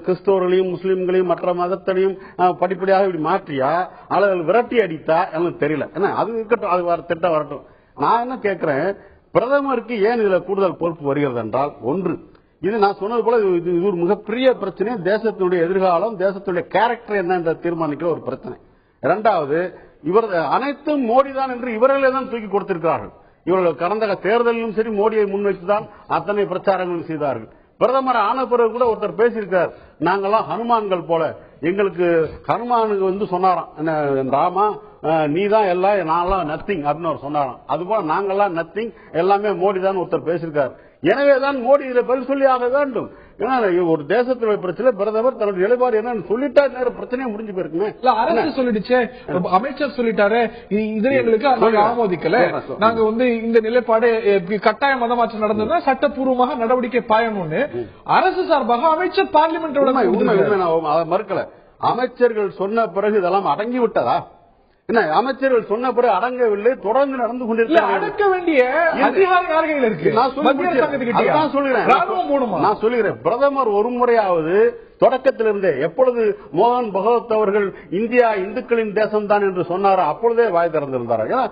கிறிஸ்தவர்களையும் முஸ்லீம்களையும் மற்ற மதத்தையும் படிப்படியாக இப்படி மாற்றியா அல்லது விரட்டி அடித்தா எனக்கு தெரியல. ஏன்னா அது இருக்கட்டும், அது திட்டம் வரட்டும். நான் என்ன கேட்கிறேன், பிரதமருக்கு ஏன் இதுல கூடுதல் பொறுப்பு வருகிறது என்றால், ஒன்று, இது நான் சொன்னது போல இது ஒரு மிகப்பெரிய பிரச்சனை, தேசத்தினுடைய எதிர்காலம், தேசத்துடைய கேரக்டர் என்ன என்ற தீர்மானிக்கிற ஒரு பிரச்சனை. இரண்டாவது, இவர் அனைத்தும் மோடி தான் என்று இவர்களே தான் தூக்கி கொடுத்திருக்கிறார்கள். இவர்கள் கடந்த தேர்தலிலும் சரி மோடியை முன்வைத்துதான் அத்தனை பிரச்சாரங்களும் செய்தார்கள். பிரதமர் ஆன பிறகு கூட ஒருத்தர் பேசியிருக்கார், நாங்கெல்லாம் ஹனுமான்கள் போல, எங்களுக்கு ஹனுமானுக்கு சொன்னாராம், ராமா நீதான் எல்லாம், நான்லாம் நத்திங் அப்படின்னு அவர் சொன்னாராம். அதுபோல நாங்கெல்லாம் நத்திங், எல்லாமே மோடி தான் ஒருத்தர் பேசியிருக்கார். எனவேதான் மோடி இதுல பதில் சொல்லி ஆக வேண்டும். ஏன்னா ஒரு தேசத்துடைய பிரச்சனை, பிரதமர் தன்னுடைய நிலைப்பாடு என்னன்னு சொல்லிட்டா நேரம் பிரச்சனையே முடிஞ்சு போயிருக்குமே. அரசு சொல்லிடுச்சு, அமைச்சர் சொல்லிட்டாரு, இதுல எங்களுக்கு ஆமோதிக்கல, நாங்க இந்த நிலைப்பாடு கட்டாய மதமாற்றம் நடந்ததுன்னா சட்டப்பூர்வமாக நடவடிக்கை பாயணும்னு அரசு சார்பாக அமைச்சர் பார்லிமெண்டோட மறுக்கல. அமைச்சர்கள் சொன்ன பிறகு இதெல்லாம் அடங்கி விட்டதா? என்ன அமைச்சர்கள் சொன்ன பிறகு அடங்கவில்லை, தொடர்ந்து நடந்து கொண்டிருக்கிறார்கள். அடக்க வேண்டிய அதிகாரம் யார்கள் இருக்கு? நான் சொல்லுகிறேன், பிரதமர் ஒரு முறையாவது தொடக்கத்திலிருந்தே, எப்பொழுது மோகன் பகவத் அவர்கள் இந்தியா இந்துக்களின் தேசம்தான் என்று சொன்னாரோ அப்பொழுதே வாய் திறந்திருந்தார்.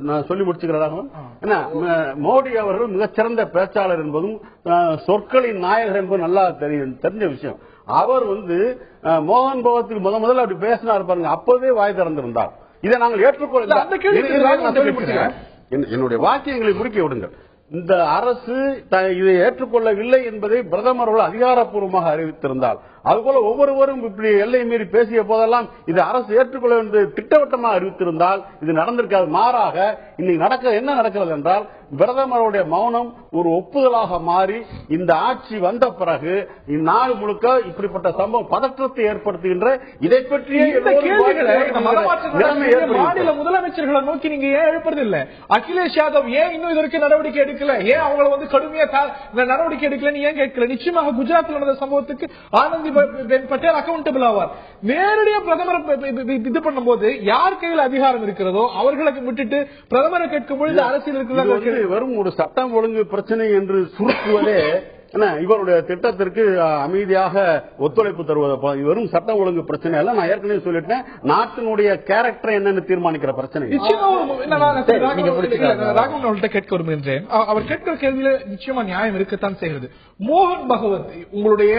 நான் சொல்லி முடிச்சுக்கிறதாக, மோடி அவர்கள் மிகச்சிறந்த பேச்சாளர் என்பதும் சொற்களின் நாயகர் என்பதும் நல்லா தெரிஞ்ச விஷயம். அவர் மோகன் பகவத்துக்கு முதல்ல அப்படி பேசினார் பாருங்க, அப்போதே வாய் திறந்திருந்தார். இதை நாங்கள் ஏற்றுக்கொள்ள, என்னுடைய வாக்கியங்களை முறுக்கி விடுங்கள். இந்த அரசு இதை ஏற்றுக்கொள்ளவில்லை என்பதை பிரதமர் அதிகாரப்பூர்வமாக அறிவித்திருந்தால், அதுபோல ஒவ்வொருவரும் இப்படி எல்லை மீறி பேசிய போதெல்லாம் இது அரசு ஏற்றுக்கொள்ள என்று திட்டவட்டமாக அறிவித்திருந்தால் இது நடந்திருக்காது. மாறாக இன்னைக்கு என்ன நடக்கிறது என்றால், பிரதமருடைய மௌனம் ஒரு ஒப்புதலாக மாறி இந்த ஆட்சி வந்த பிறகு இந்நாடு முழுக்க இப்படிப்பட்ட சம்பவம் பதற்றத்தை ஏற்படுத்துகின்ற, இதை பற்றிய மாநில முதலமைச்சர்களை நோக்கி நீங்க ஏன் எழுப்புறது இல்ல? அகிலேஷ் யாதவ் ஏன் இன்னும் இதற்கு நடவடிக்கை எடுக்கல? ஏன் அவங்களை கடுமையா நடவடிக்கை எடுக்கலன்னு ஏன் கேட்கல? நிச்சயமாக குஜராத்தில் நடந்த சம்பவத்துக்கு ஆனந்தி பட்டேல் அக்கௌண்டபிள் ஆவார். நேரடியாக பிரதமர் இது பண்ணும்போது யார் கையில் அதிகாரம் இருக்கிறதோ அவர்களுக்கு விட்டுட்டு பிரதமரை கேட்கும் பொழுது அரசியல் இருக்கிற வரும் ஒரு சட்டம் ஒழுங்கு பிரச்சனை என்று சுருக்குவதே இவருடைய திட்டத்திற்கு அமைதியாக ஒத்துழைப்பு தருவது. வெறும் சட்டம் ஒழுங்கு பிரச்சனை அல்ல, நான் ஏற்கனவே சொல்லிட்டேன், நாட்டினுடைய கேரக்டர் என்னன்னு தீர்மானிக்கிற பிரச்சனை. கேட்க விரும்புகின்றேன், அவர் கேட்கிற கேள்வியில நிச்சயமா நியாயம் இருக்கத்தான் செய்கிறது. மோகன் பகவத் உங்களுடைய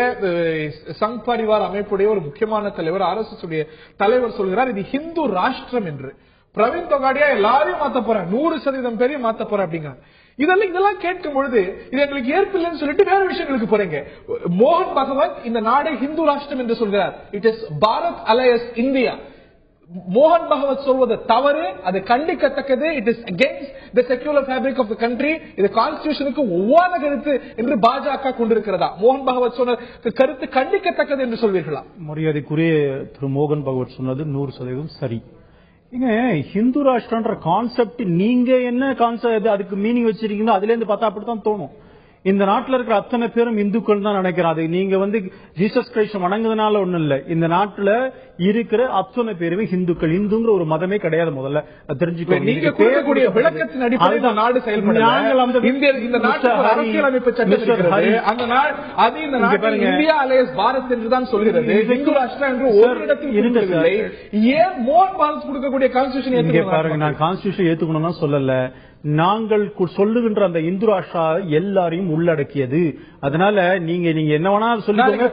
சங் பரிவார் அமைப்புடைய ஒரு முக்கியமான தலைவர், அரசுடைய தலைவர் சொல்கிறார் இது ஹிந்து ராஷ்டிரம் என்று. பிரவீன் தொகாடியா எல்லாரையும் மாத்த போறேன், 100% பேரையும் மாத்த போறேன் அப்படிங்க. இதெல்லாம் கேட்கும் பொழுது இது எங்களுக்கு ஏற்பில்லைன்னு சொல்லிட்டு வேற விஷயங்களுக்கு போறீங்க. மோகன் பகவத் இந்த நாடை ஹிந்து ராஷ்டிரம் என்று சொல்கிறார். It is Bharat alliance India. மோகன் பகவத் சொல்வது தவறு, அது கண்டிக்கத்தக்கது. It is against the secular fabric of the country. இது கான்ஸ்டிடியூஷனுக்கு ஒவ்வாத கருத்து என்று பாஜக கொண்டிருக்கிறதா? மோகன் பகவத் சொன்ன கருத்து கண்டிக்கத்தக்கது என்று சொல்வீர்களா? மரியாதைக்குரிய திரு மோகன் பகவத் சொன்னது 100% சரி. ஹிந்து ராஷ்டிரன்ற கான்செப்ட் நீங்க என்ன கான்செப்ட் அதுக்கு மீனிங் வச்சிருக்கீங்களோ அதுல இருந்து பார்த்தா அப்படித்தான் தோணும். இந்த நாட்டில் இருக்கிற அத்தனை பேரும் இந்துக்கள் தான் நினைக்கிறாரு. நீங்க ஜீசஸ் கிரைஸ்ட் வணங்குறதுனால ஒண்ணும் இல்ல, இந்த நாட்டுல இருக்கிற அத்தனை பேருமே இந்துக்கள். இந்துங்கிற ஒரு மதமே கிடையாது. முதல்ல தெரிஞ்சுக்கோங்க. நீங்க கூறக்கூடிய விளக்கத்தின் அடிப்படையில் நாடு செயல்படுது. அரசியலமைப்பு இந்தியா அலையன்ஸ் பாரத் என்றுதான் சொல்கிறது. இந்து ராஷ்டிரம் என்று ஒரு இடத்தில் இருந்ததில்லை. ஏன் மோகன் பாரத் கொடுக்கக்கூடிய கான்ஸ்டிடியூஷன் பாருங்க, நான் கான்ஸ்டிடியூஷன் ஏத்துக்கணும்னு சொல்லல. நாங்கள் சொல்லுகின்ற அந்த இந்து ராஷ்டிரா எல்லாரையும் உள்ளடக்கியது. அதனால நீங்க என்ன வேணா சொல்லிக்கோங்க.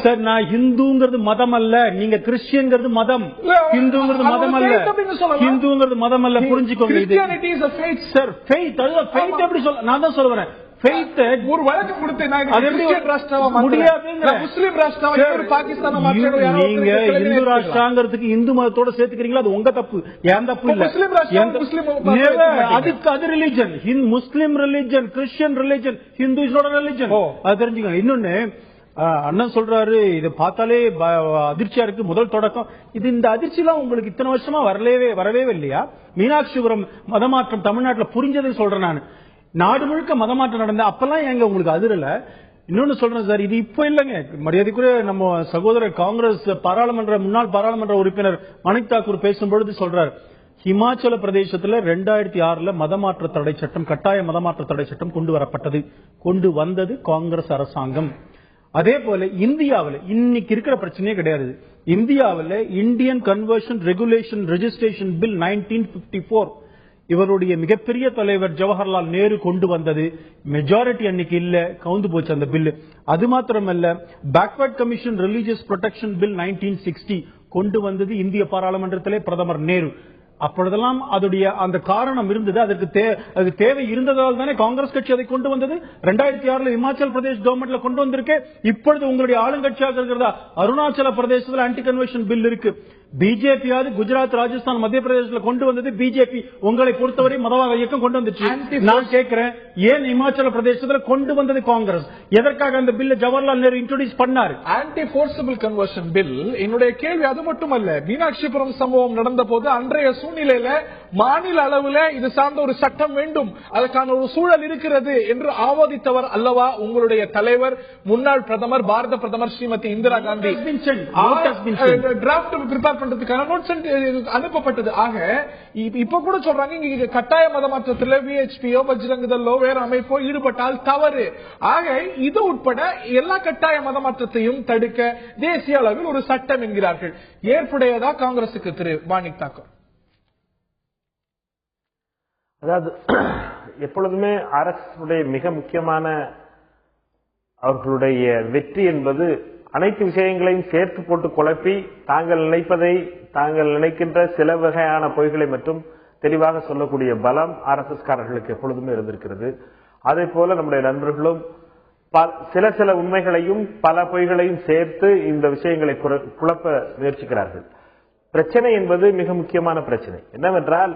சார், நான் ஹிந்துங்கிறது மதம் அல்ல, நீங்க கிறிஸ்டியன்ங்கிறது மதம். ஹிந்துங்கிறது மதம் அல்ல, ஹிந்துங்கிறது மதம் அல்ல, புரிஞ்சுக்கோங்க. சார், ஃபெய்த் எப்படி சொல்ல, நான் தான் சொல்ல வரேன். ஒரு வழக்கு கொடுத்து முஸ்லிம் நீங்க இந்து ராஷ்டிராங்கிறதுக்கு இந்து மதத்தோட சேர்த்துக்கிறீங்களா? அது உங்க தப்பு, ஏன் தப்பு இல்ல. அதுக்கு அது religion, Muslim religion, Christian religion, Hindu is not religion. அது தெரிஞ்சுக்கோங்க. இன்னொன்னு அண்ணன் சொல்றாரு, இதை பார்த்தாலே அதிர்ச்சியா இருக்கு. முதல் தொடக்கம் இது. இந்த அதிர்ச்சி எல்லாம் உங்களுக்கு இத்தனை வருஷமா வரவே இல்லையா? மீனாட்சிபுரம் மதமாற்றம் தமிழ்நாட்டில் புரிஞ்சதுன்னு சொல்றேன் நான். நாடு முழுக்க மதமாற்றம் நடந்த அப்பெல்லாம் எங்க உங்களுக்கு அதிரல? இன்னொன்னு சொல்றேன் சார், இது இப்ப இல்லங்க. மரியாதைக்குரிய நம்ம சகோதரர் காங்கிரஸ் முன்னாள் பாராளுமன்ற உறுப்பினர் மாணிக் தாக்கூர் பேசும்பொழுது சொல்றாரு, ஹிமாச்சல பிரதேசத்துல 2006 மதமாற்ற தடை சட்டம், கட்டாய மதமாற்ற தடை சட்டம் கொண்டு வந்தது காங்கிரஸ் அரசாங்கம். அதே போல இந்தியாவில் இன்னைக்கு இருக்கிற பிரச்சனையே கிடையாது. இந்தியாவில் Indian conversion regulation registration bill 1954 இவருடைய மிகப்பெரிய தலைவர் ஜவஹர்லால் நேரு கொண்டு வந்தது. மெஜாரிட்டி அன்னைக்கு இல்ல, கவுந்து போச்சு அந்த பில். அது மாத்திரமல்ல, backward commission religious protection bill 1960 கொண்டு வந்தது இந்திய பாராளுமன்றத்திலே பிரதமர் நேரு. அப்பொழுதெல்லாம் அதோடைய அந்த காரணம் இருந்தது, அதுக்கு தேவை இருந்ததால் தானே காங்கிரஸ் கட்சி அதை கொண்டு வந்தது. 2006 இமாச்சல் பிரதேஷ் கவர்மெண்ட்ல கொண்டு வந்திருக்கு. இப்பொழுது உங்களுடைய ஆளுங்கட்சியாக இருக்கிறதா அருணாச்சல பிரதேசத்தில் ஆன்டி கன்வர்ஷன் பில் இருக்கு. பிஜேபியாவது குஜராத், ராஜஸ்தான், மத்திய பிரதேசத்தில் கொண்டு வந்தது பிஜேபி. உங்களை பொறுத்தவரை மதவாத இயக்கம் கொண்டு வந்துச்சு. நான் கேட்கிறேன், ஏன் இமாச்சல பிரதேசத்தில் கொண்டு வந்தது காங்கிரஸ்? எதற்காக அந்த பில்ல ஜவஹர்லால் நேரு இன்ட்ரோடியூஸ் பண்ணார்? Anti forcible conversion bill. என்னுடைய கேள்வி அது மட்டுமல்ல, மீனாட்சிபுரம் சம்பவம் நடந்த போது அன்றைய சூழ்நிலையில மாநில அளவில் இது சார்ந்த ஒரு சட்டம் வேண்டும், அதற்கான ஒரு சூழல் இருக்கிறது என்று ஆமோதித்தவர் அல்லவா உங்களுடைய தலைவர், முன்னாள் பிரதமர், பாரத பிரதமர் ஸ்ரீமதி இந்திரா காந்தி. டிராப்ட் பிரிப்பேர் பண்றதுக்கான நோட்ஸ் அனுப்பப்பட்டது. ஆக இப்ப கூட சொல்றாங்க, இங்க கட்டாய மதமாற்றத்தில் விஹெச்பியோ பஜ்ரங்கதளோ வேற அமைப்போ ஈடுபட்டால் தவறு. ஆக இது உட்பட எல்லா கட்டாய மதமாற்றத்தையும் தடுக்க தேசிய அளவில் ஒரு சட்டம் என்கிறார்கள். ஏற்புடையதா காங்கிரசுக்கு திரு மாணிக் தாக்கூர்? அதாவது எப்பொழுதுமே அரசுடைய மிக முக்கியமான அவர்களுடைய வெற்றி என்பது அனைத்து விஷயங்களையும் சேர்த்து போட்டு குழப்பி தாங்கள் நினைக்கின்ற சில வகையான பொய்களை மட்டும் தெளிவாக சொல்லக்கூடிய பலம் ஆர்எஸ்எஸ் காரர்களுக்கு எப்பொழுதுமே இருந்திருக்கிறது. அதே போல நம்முடைய நண்பர்களும் சில உண்மைகளையும் பல பொய்களையும் சேர்த்து இந்த விஷயங்களை குழப்ப முயற்சிக்கிறார்கள். பிரச்சனை என்பது மிக முக்கியமான பிரச்சனை என்னவென்றால்,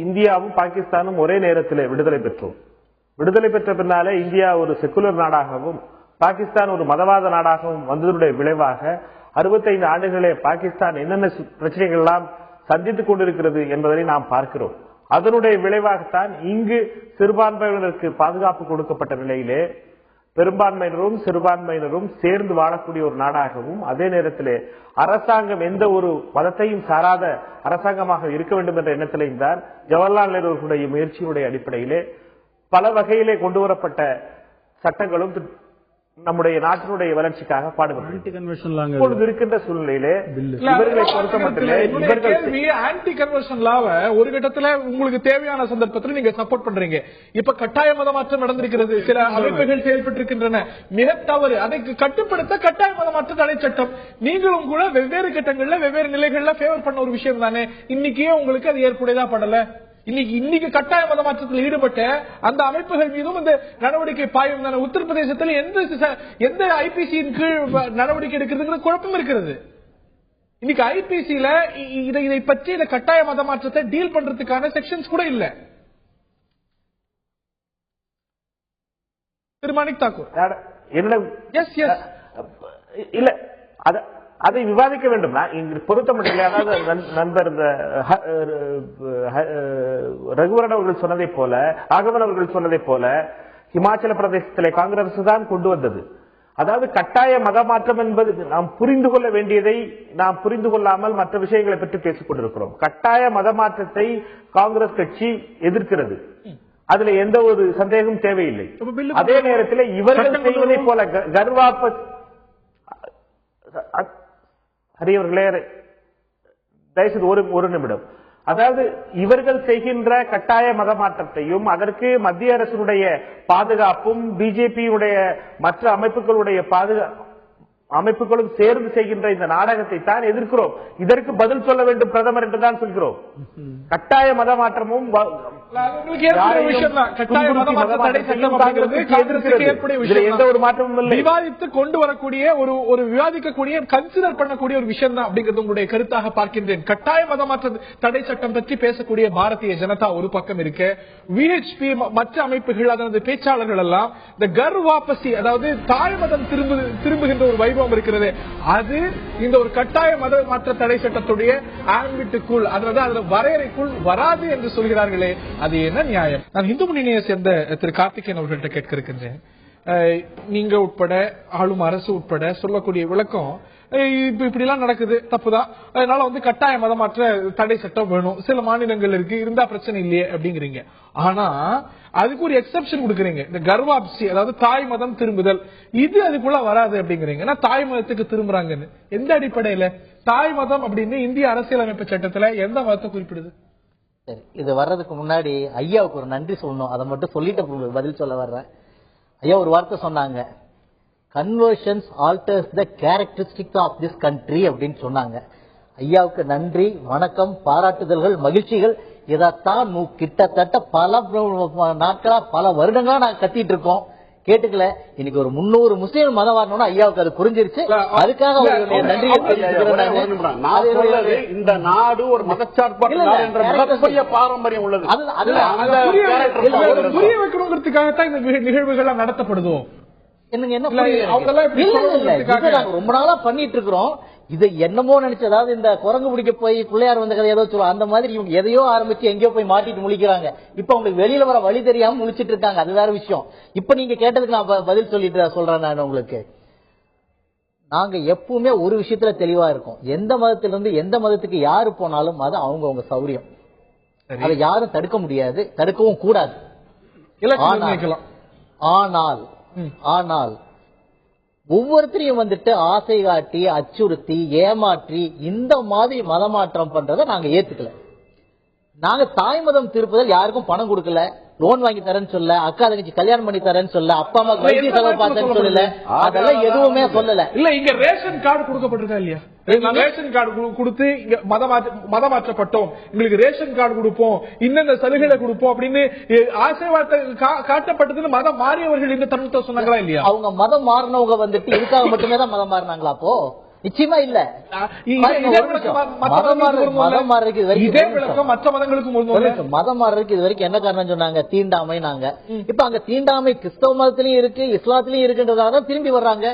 இந்தியாவும் பாகிஸ்தானும் ஒரே நேரத்தில் விடுதலை பெற்றோம். விடுதலை பெற்ற பின்னாலே இந்தியா ஒரு செக்குலர் நாடாகவும் பாகிஸ்தான் ஒரு மதவாத நாடாகவும் வந்ததனுடைய விளைவாக 65 ஆண்டுகளே பாகிஸ்தான் என்னென்ன பிரச்சனைகள் எல்லாம் சந்தித்துக் கொண்டிருக்கிறது என்பதை நாம் பார்க்கிறோம். அதனுடைய விளைவாகத்தான் இங்கு சிறுபான்மையினருக்கு பாதுகாப்பு கொடுக்கப்பட்ட நிலையிலே பெரும்பான்மையினரும் சிறுபான்மையினரும் சேர்ந்து வாழக்கூடிய ஒரு நாடாகவும், அதே நேரத்திலே அரசாங்கம் எந்த ஒரு மதத்தையும் சாராத அரசாங்கமாக இருக்க வேண்டும் என்ற எண்ணத்திலேயும் தான் ஜவஹர்லால் நேருடைய முயற்சியினுடைய அடிப்படையிலே பல வகையிலே கொண்டு வரப்பட்ட சட்டங்களும் நம்முடைய நாட்டினுடைய வளர்ச்சிக்காக பாடுபட்டு இருக்கின்ற சூழ்நிலையிலே இவர்களை பொறுத்த மட்டும் ஆன்டி கன்வர்ஷன் லாவை ஒரு கட்டத்தில் உங்களுக்கு தேவையான சந்தர்ப்பத்தில் நீங்க சப்போர்ட் பண்றீங்க. இப்ப கட்டாய மதமாற்றம் நடந்திருக்கிறது, சில அமைப்புகள் செயல்பட்டிருக்கின்றன, மிக தவறு. அதை கட்டுப்படுத்த கட்டாய மதமாற்ற தடை சட்டம் நீங்களும் கூட வெவ்வேறு கட்டங்கள்ல வெவ்வேறு நிலைகள்ல ஃபேவர் பண்ண ஒரு விஷயம் தானே. இன்னைக்கே உங்களுக்கு அது ஏற்புடையதா படல? இன்னைக்கு கட்டாய மதமாற்றத்தில் ஈடுபட்ட அந்த அமைப்புகள் மீதும் இந்த நடவடிக்கை பாயும் தானே. உத்தரப்பிரதேசத்தில் எந்த ஐபிசியின் கீழ் நடவடிக்கை எடுக்கிறது குழப்பம் இருக்கிறது. இன்னைக்கு ஐபிசியில இதை பற்றி இந்த கட்டாய மதமாற்றத்தை டீல் பண்றதுக்கான செக்ஷன்ஸ் கூட இல்ல. திரு மாணிக் தாக்கூர் இல்ல அதை விவாதிக்க வேண்டும். பொருத்த மட்டும் அதாவது நண்பர் ரகுவரன் அவர்கள் சொன்னதை போல, ராகவன் அவர்கள் சொன்னதை போல இமாச்சல பிரதேசத்திலே காங்கிரஸ் தான் கொண்டு வந்தது. அதாவது கட்டாய மதமாற்றம் என்பது நாம் புரிந்து கொள்ள வேண்டியதை நாம் புரிந்து கொள்ளாமல் மற்ற விஷயங்களை பற்றி பேசிக் கொண்டிருக்கிறோம். கட்டாய மதமாற்றத்தை காங்கிரஸ் கட்சி எதிர்க்கிறது, அதுல எந்த ஒரு சந்தேகமும் தேவையில்லை. அதே நேரத்தில் இவர்கள் செய்வதை போல கர்வாப்ப ஹரியவர்களே, தயவுசெய்து ஒரு நிமிடம். அதாவது இவர்கள் செய்கின்ற கட்டாய மத மாற்றத்தையும் அதற்கு மத்திய அரசினுடைய பாதுகாப்பும் பிஜேபியுடைய மற்ற அமைப்புகளும் சேர்ந்து செய்கின்ற இந்த நாடகத்தை தான் எதிர்க்கிறோம். இதற்கு பதில் சொல்ல வேண்டும் பிரதமர் என்றுதான் சொல்கிறோம். கட்டாய மத மாற்றமும் எந்த ஒரு மாற்றமும் இல்லை. விவாதித்து கொண்டு வரக்கூடிய ஒரு விவாதிக்கக்கூடிய கன்சிடர் பண்ணக்கூடிய ஒரு விஷயம் தான் அப்படிங்கிறது உங்களுடைய கருத்தாக பார்க்கின்றேன். கட்டாய மத மாற்ற தடை சட்டம் பற்றி பேசக்கூடிய பாரதிய ஜனதா ஒரு பக்கம் இருக்க, விஹெச்பி மற்ற அமைப்புகள் அதனது பேச்சாளர்கள் எல்லாம் இந்த கர் வாபசி, அதாவது தாய் மதம் திரும்புகின்ற ஒரு வைபவம் இருக்கிறது, அது இந்த ஒரு கட்டாய மத மாற்ற தடை சட்டத்துடைய ஆம்பிட்டுக்குள், அதாவது வரையறைக்குள் வராது என்று சொல்கிறார்களே, அது என்ன நியாயம்? நான் இந்து முன்னணியை சேர்ந்த திரு கார்த்திகேயன் அவர்கள்ட்ட கேட்க இருக்கின்றேன். நீங்க உட்பட ஆளும் அரசு உட்பட சொல்லக்கூடிய விளக்கம் இப்படி எல்லாம் நடக்குது, தப்புதான், அதனால கட்டாய மதமாற்ற தடை சட்டம் வேணும், சில மாநிலங்கள் இருக்கு, இருந்தா பிரச்சனை இல்லையே அப்படிங்கிறீங்க. ஆனா அதுக்கு ஒரு எக்ஸப்ஷன் கொடுக்குறீங்க, இந்த கர்வாப்சி, அதாவது தாய் மதம் திரும்புதல், இது அதுக்குள்ள வராது அப்படிங்கிறீங்க. ஏன்னா தாய் மதத்துக்கு திரும்புறாங்கன்னு எந்த அடிப்படையில? தாய் மதம் அப்படின்னு இந்திய அரசியலமைப்பு சட்டத்துல எந்த மதத்தை குறிப்பிடுது? சரி, இது வர்றதுக்கு முன்னாடி ஐயாவுக்கு ஒரு நன்றி சொல்லணும், அதை மட்டும் சொல்லிட்டு பதில் சொல்ல வர்றேன். ஐயா ஒரு வார்த்தை சொன்னாங்க, conversions alters the characteristics of this country அப்படின்னு சொன்னாங்க. ஐயாவுக்கு நன்றி, வணக்கம், பாராட்டுதல்கள், மகிழ்ச்சிகள். இதைத்தான் கிட்டத்தட்ட பல நாட்களா பல வருடங்களா நாங்க கத்திட்டு இருக்கோம், கேட்டுக்கல. இன்னைக்கு ஒரு 300 முஸ்லீம் மதம் வரணும்னு ஐயாவுக்கு அது புரிஞ்சிருச்சு. அதுக்காக நன்றி. இந்த நாடு ஒரு மதச்சார்பற்ற பாரம்பரியம் உள்ளது, புரிய வைக்கணுங்கிறதுக்காகத்தான் இந்த நிகழ்வுகள் நடத்தப்படுதோ? என்ன ரொம்ப நாளா பண்ணிட்டு இருக்கிறோம். இது என்னமோ நினைச்சு, அதாவது இந்த குரங்கு பிடிக்க போய் பிள்ளையார் வந்த கதை ஏதோ சொல்லுவோம், அந்த மாதிரி இவங்க எதையோ ஆரம்பிச்சு எங்கேயோ போய் மாட்டிட்டு முழிக்கிறாங்க. இப்ப உங்களுக்கு வெளியில வர வழி தெரியாம முழிச்சிட்டு இருக்காங்க, அது வேற விஷயம். இப்ப நீங்க கேட்டதுக்கு நான் பதில் சொல்லிட்டு சொல்றேன். நான் உங்களுக்கு, நாங்க எப்பவுமே ஒரு விஷயத்துல தெளிவா இருக்கோம், எந்த மதத்திலிருந்து எந்த மதத்துக்கு யாரு போனாலும் அது அவங்க சௌரியம், அதை யாரும் தடுக்க முடியாது, தடுக்கவும் கூடாது. ஆனால் ஒவ்வொருத்தரையும் ஆசை காட்டி அச்சுறுத்தி ஏமாற்றி இந்த மாதிரி மதமாற்றம் பண்றதை நாங்க ஏத்துக்கல. நாங்க தாய் மதம் திருப்புதல் யாருக்கும் பணம் கொடுக்கல, லோன் வாங்கி தரேன்னு சொல்ல, அக்கா தங்கச்சி கல்யாணம் பண்ணி தரேன்னு சொல்ல, அப்பா அம்மா வைத்திய செலவு பார்த்தேன்னு சொல்லல, அதெல்லாம் எதுவுமே சொல்லல. இல்ல, இங்க ரேஷன் கார்டு கொடுக்கப்பட்டிருக்கா இல்லையா? ரேஷன் கார்டு கொடுத்து மதமாற்றப்பட்டோம், உங்களுக்கு ரேஷன் கார்டு கொடுப்போம், இன்னென்ன சலுகைகளை கொடுப்போம் அப்படின்னு ஆசை வார்த்தை காட்டப்பட்டதுன்னு மதம் மாறியவர்கள் இந்த தருணத்தை சொன்னாங்களா இல்லையா? அவங்க மதம் மாறினவங்க இதுக்காக மட்டுமே தான் மதம் மாறினாங்களா? அப்போ நிச்சயமா இல்ல. மதம் மாறுறதுக்கு இது வரைக்கும் என்ன காரணம் சொன்னாங்க? தீண்டாமை. நாங்க இப்ப அங்க தீண்டாமை கிறிஸ்தவ மதத்திலயும் இருக்கு, இஸ்லாத்திலயும் இருக்குன்றதாக தான் திரும்பி வர்றாங்க.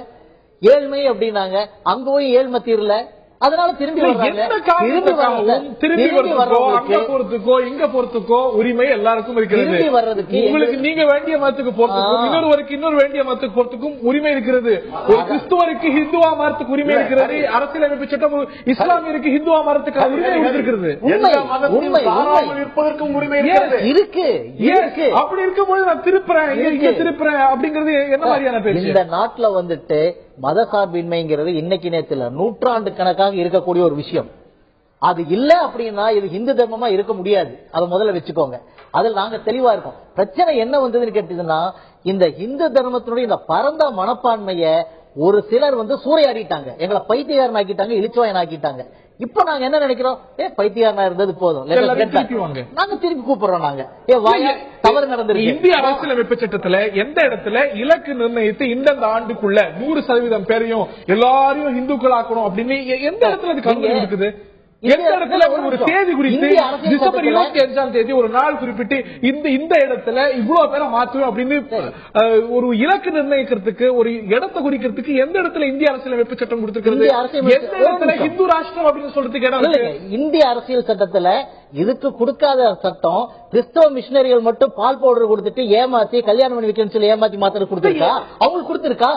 ஏழ்மை அப்படின்னாங்க, அங்க போய் ஏழ்மை தீரல, அதனால திரும்பி போறதுக்கோ இங்க போறதுக்கோ உரிமை எல்லாருக்கும் இருக்கிறது. உங்களுக்கு நீங்க வேண்டிய மதத்துக்கு போறதுக்கும் இன்னொருவருக்கு இன்னொரு வேண்டிய மதத்துக்கு போறதுக்கும் உரிமை இருக்கிறது. ஒரு கிறிஸ்துவருக்கு ஹிந்துவா மாறத்துக்கு உரிமை இருக்கிறது. அரசியலமைப்பு சட்டம் இஸ்லாமியருக்கு ஹிந்துவா மாறத்துக்கு உரிமை இருக்கிறது. இருப்பதற்கும் உரிமை இருக்கு. அப்படி இருக்கும்போது நான் திருப்புறேன் அப்படிங்கிறது என்ன மாதிரியான பேச்சு? இந்த நாட்டுல மதசார்பின்மைங்கிறது இன்னைக்கு நேரத்தில் நூற்றாண்டு கணக்காக இருக்கக்கூடிய ஒரு விஷயம். அது இல்ல அப்படின்னா இது இந்து தர்மமா இருக்க முடியாது. அதை முதல்ல வச்சுக்கோங்க. அதில் நாங்க தெளிவா இருக்கோம். பிரச்சனை என்ன வந்ததுன்னு கேட்டீங்கன்னா, இந்த இந்து தர்மத்தினுடைய இந்த பரந்த மனப்பான்மைய ஒரு சிலர் சூறையாடிட்டாங்க, எங்களை பைத்தியக்காரன் ஆக்கிட்டாங்க, இழிச்சுவாயன் ஆக்கிட்டாங்க. இப்ப நாங்க என்ன நினைக்கிறோம்? பைத்தியக்காரனா இருந்தது போதும், நாங்க திருப்பி கூப்பிடுறோம். நாங்க தவறு நடந்திருக்கு. இந்திய அரசியலமைப்பு சட்டத்துல எந்த இடத்துல இலக்கு நிர்ணயித்து இந்த ஆண்டுக்குள்ள 100% பேரையும் எல்லாரையும் இந்துக்கள் ஆக்கணும் அப்படின்னு எந்த இடத்துல இருக்குது? எந்த இடத்துல ஒரு தேதி குறித்து டிசம்பர் 25ஆம் தேதி ஒரு நாள் குறிப்பிட்டு இந்த இடத்துல இவ்வளவு பேரை மாற்றுவோம் அப்படின்னு ஒரு இலக்கு நிர்ணயிக்கிறதுக்கு, ஒரு இடத்தை குறிக்கிறதுக்கு எந்த இடத்துல இந்திய அரசியலமைப்பு சட்டம் கொடுத்திருக்கிறது? எந்த இடத்துல இந்து ராஷ்டிரம் அப்படின்னு சொல்றதுக்கு இடம் இருக்கு? இந்திய அரசியல் சட்டத்துல இதுக்கு கொடுக்காத சட்டம் கிறிஸ்தவ மிஷினரிகள் மட்டும் பால் பவுடர் கொடுத்துட்டு ஏமாத்தி கல்யாணம் பண்ணி வைக்கணும்னு சொல்லி ஏமாத்தி மாத்திர கொடுத்திருக்கா? அவங்களுக்கு கொடுத்திருக்கா?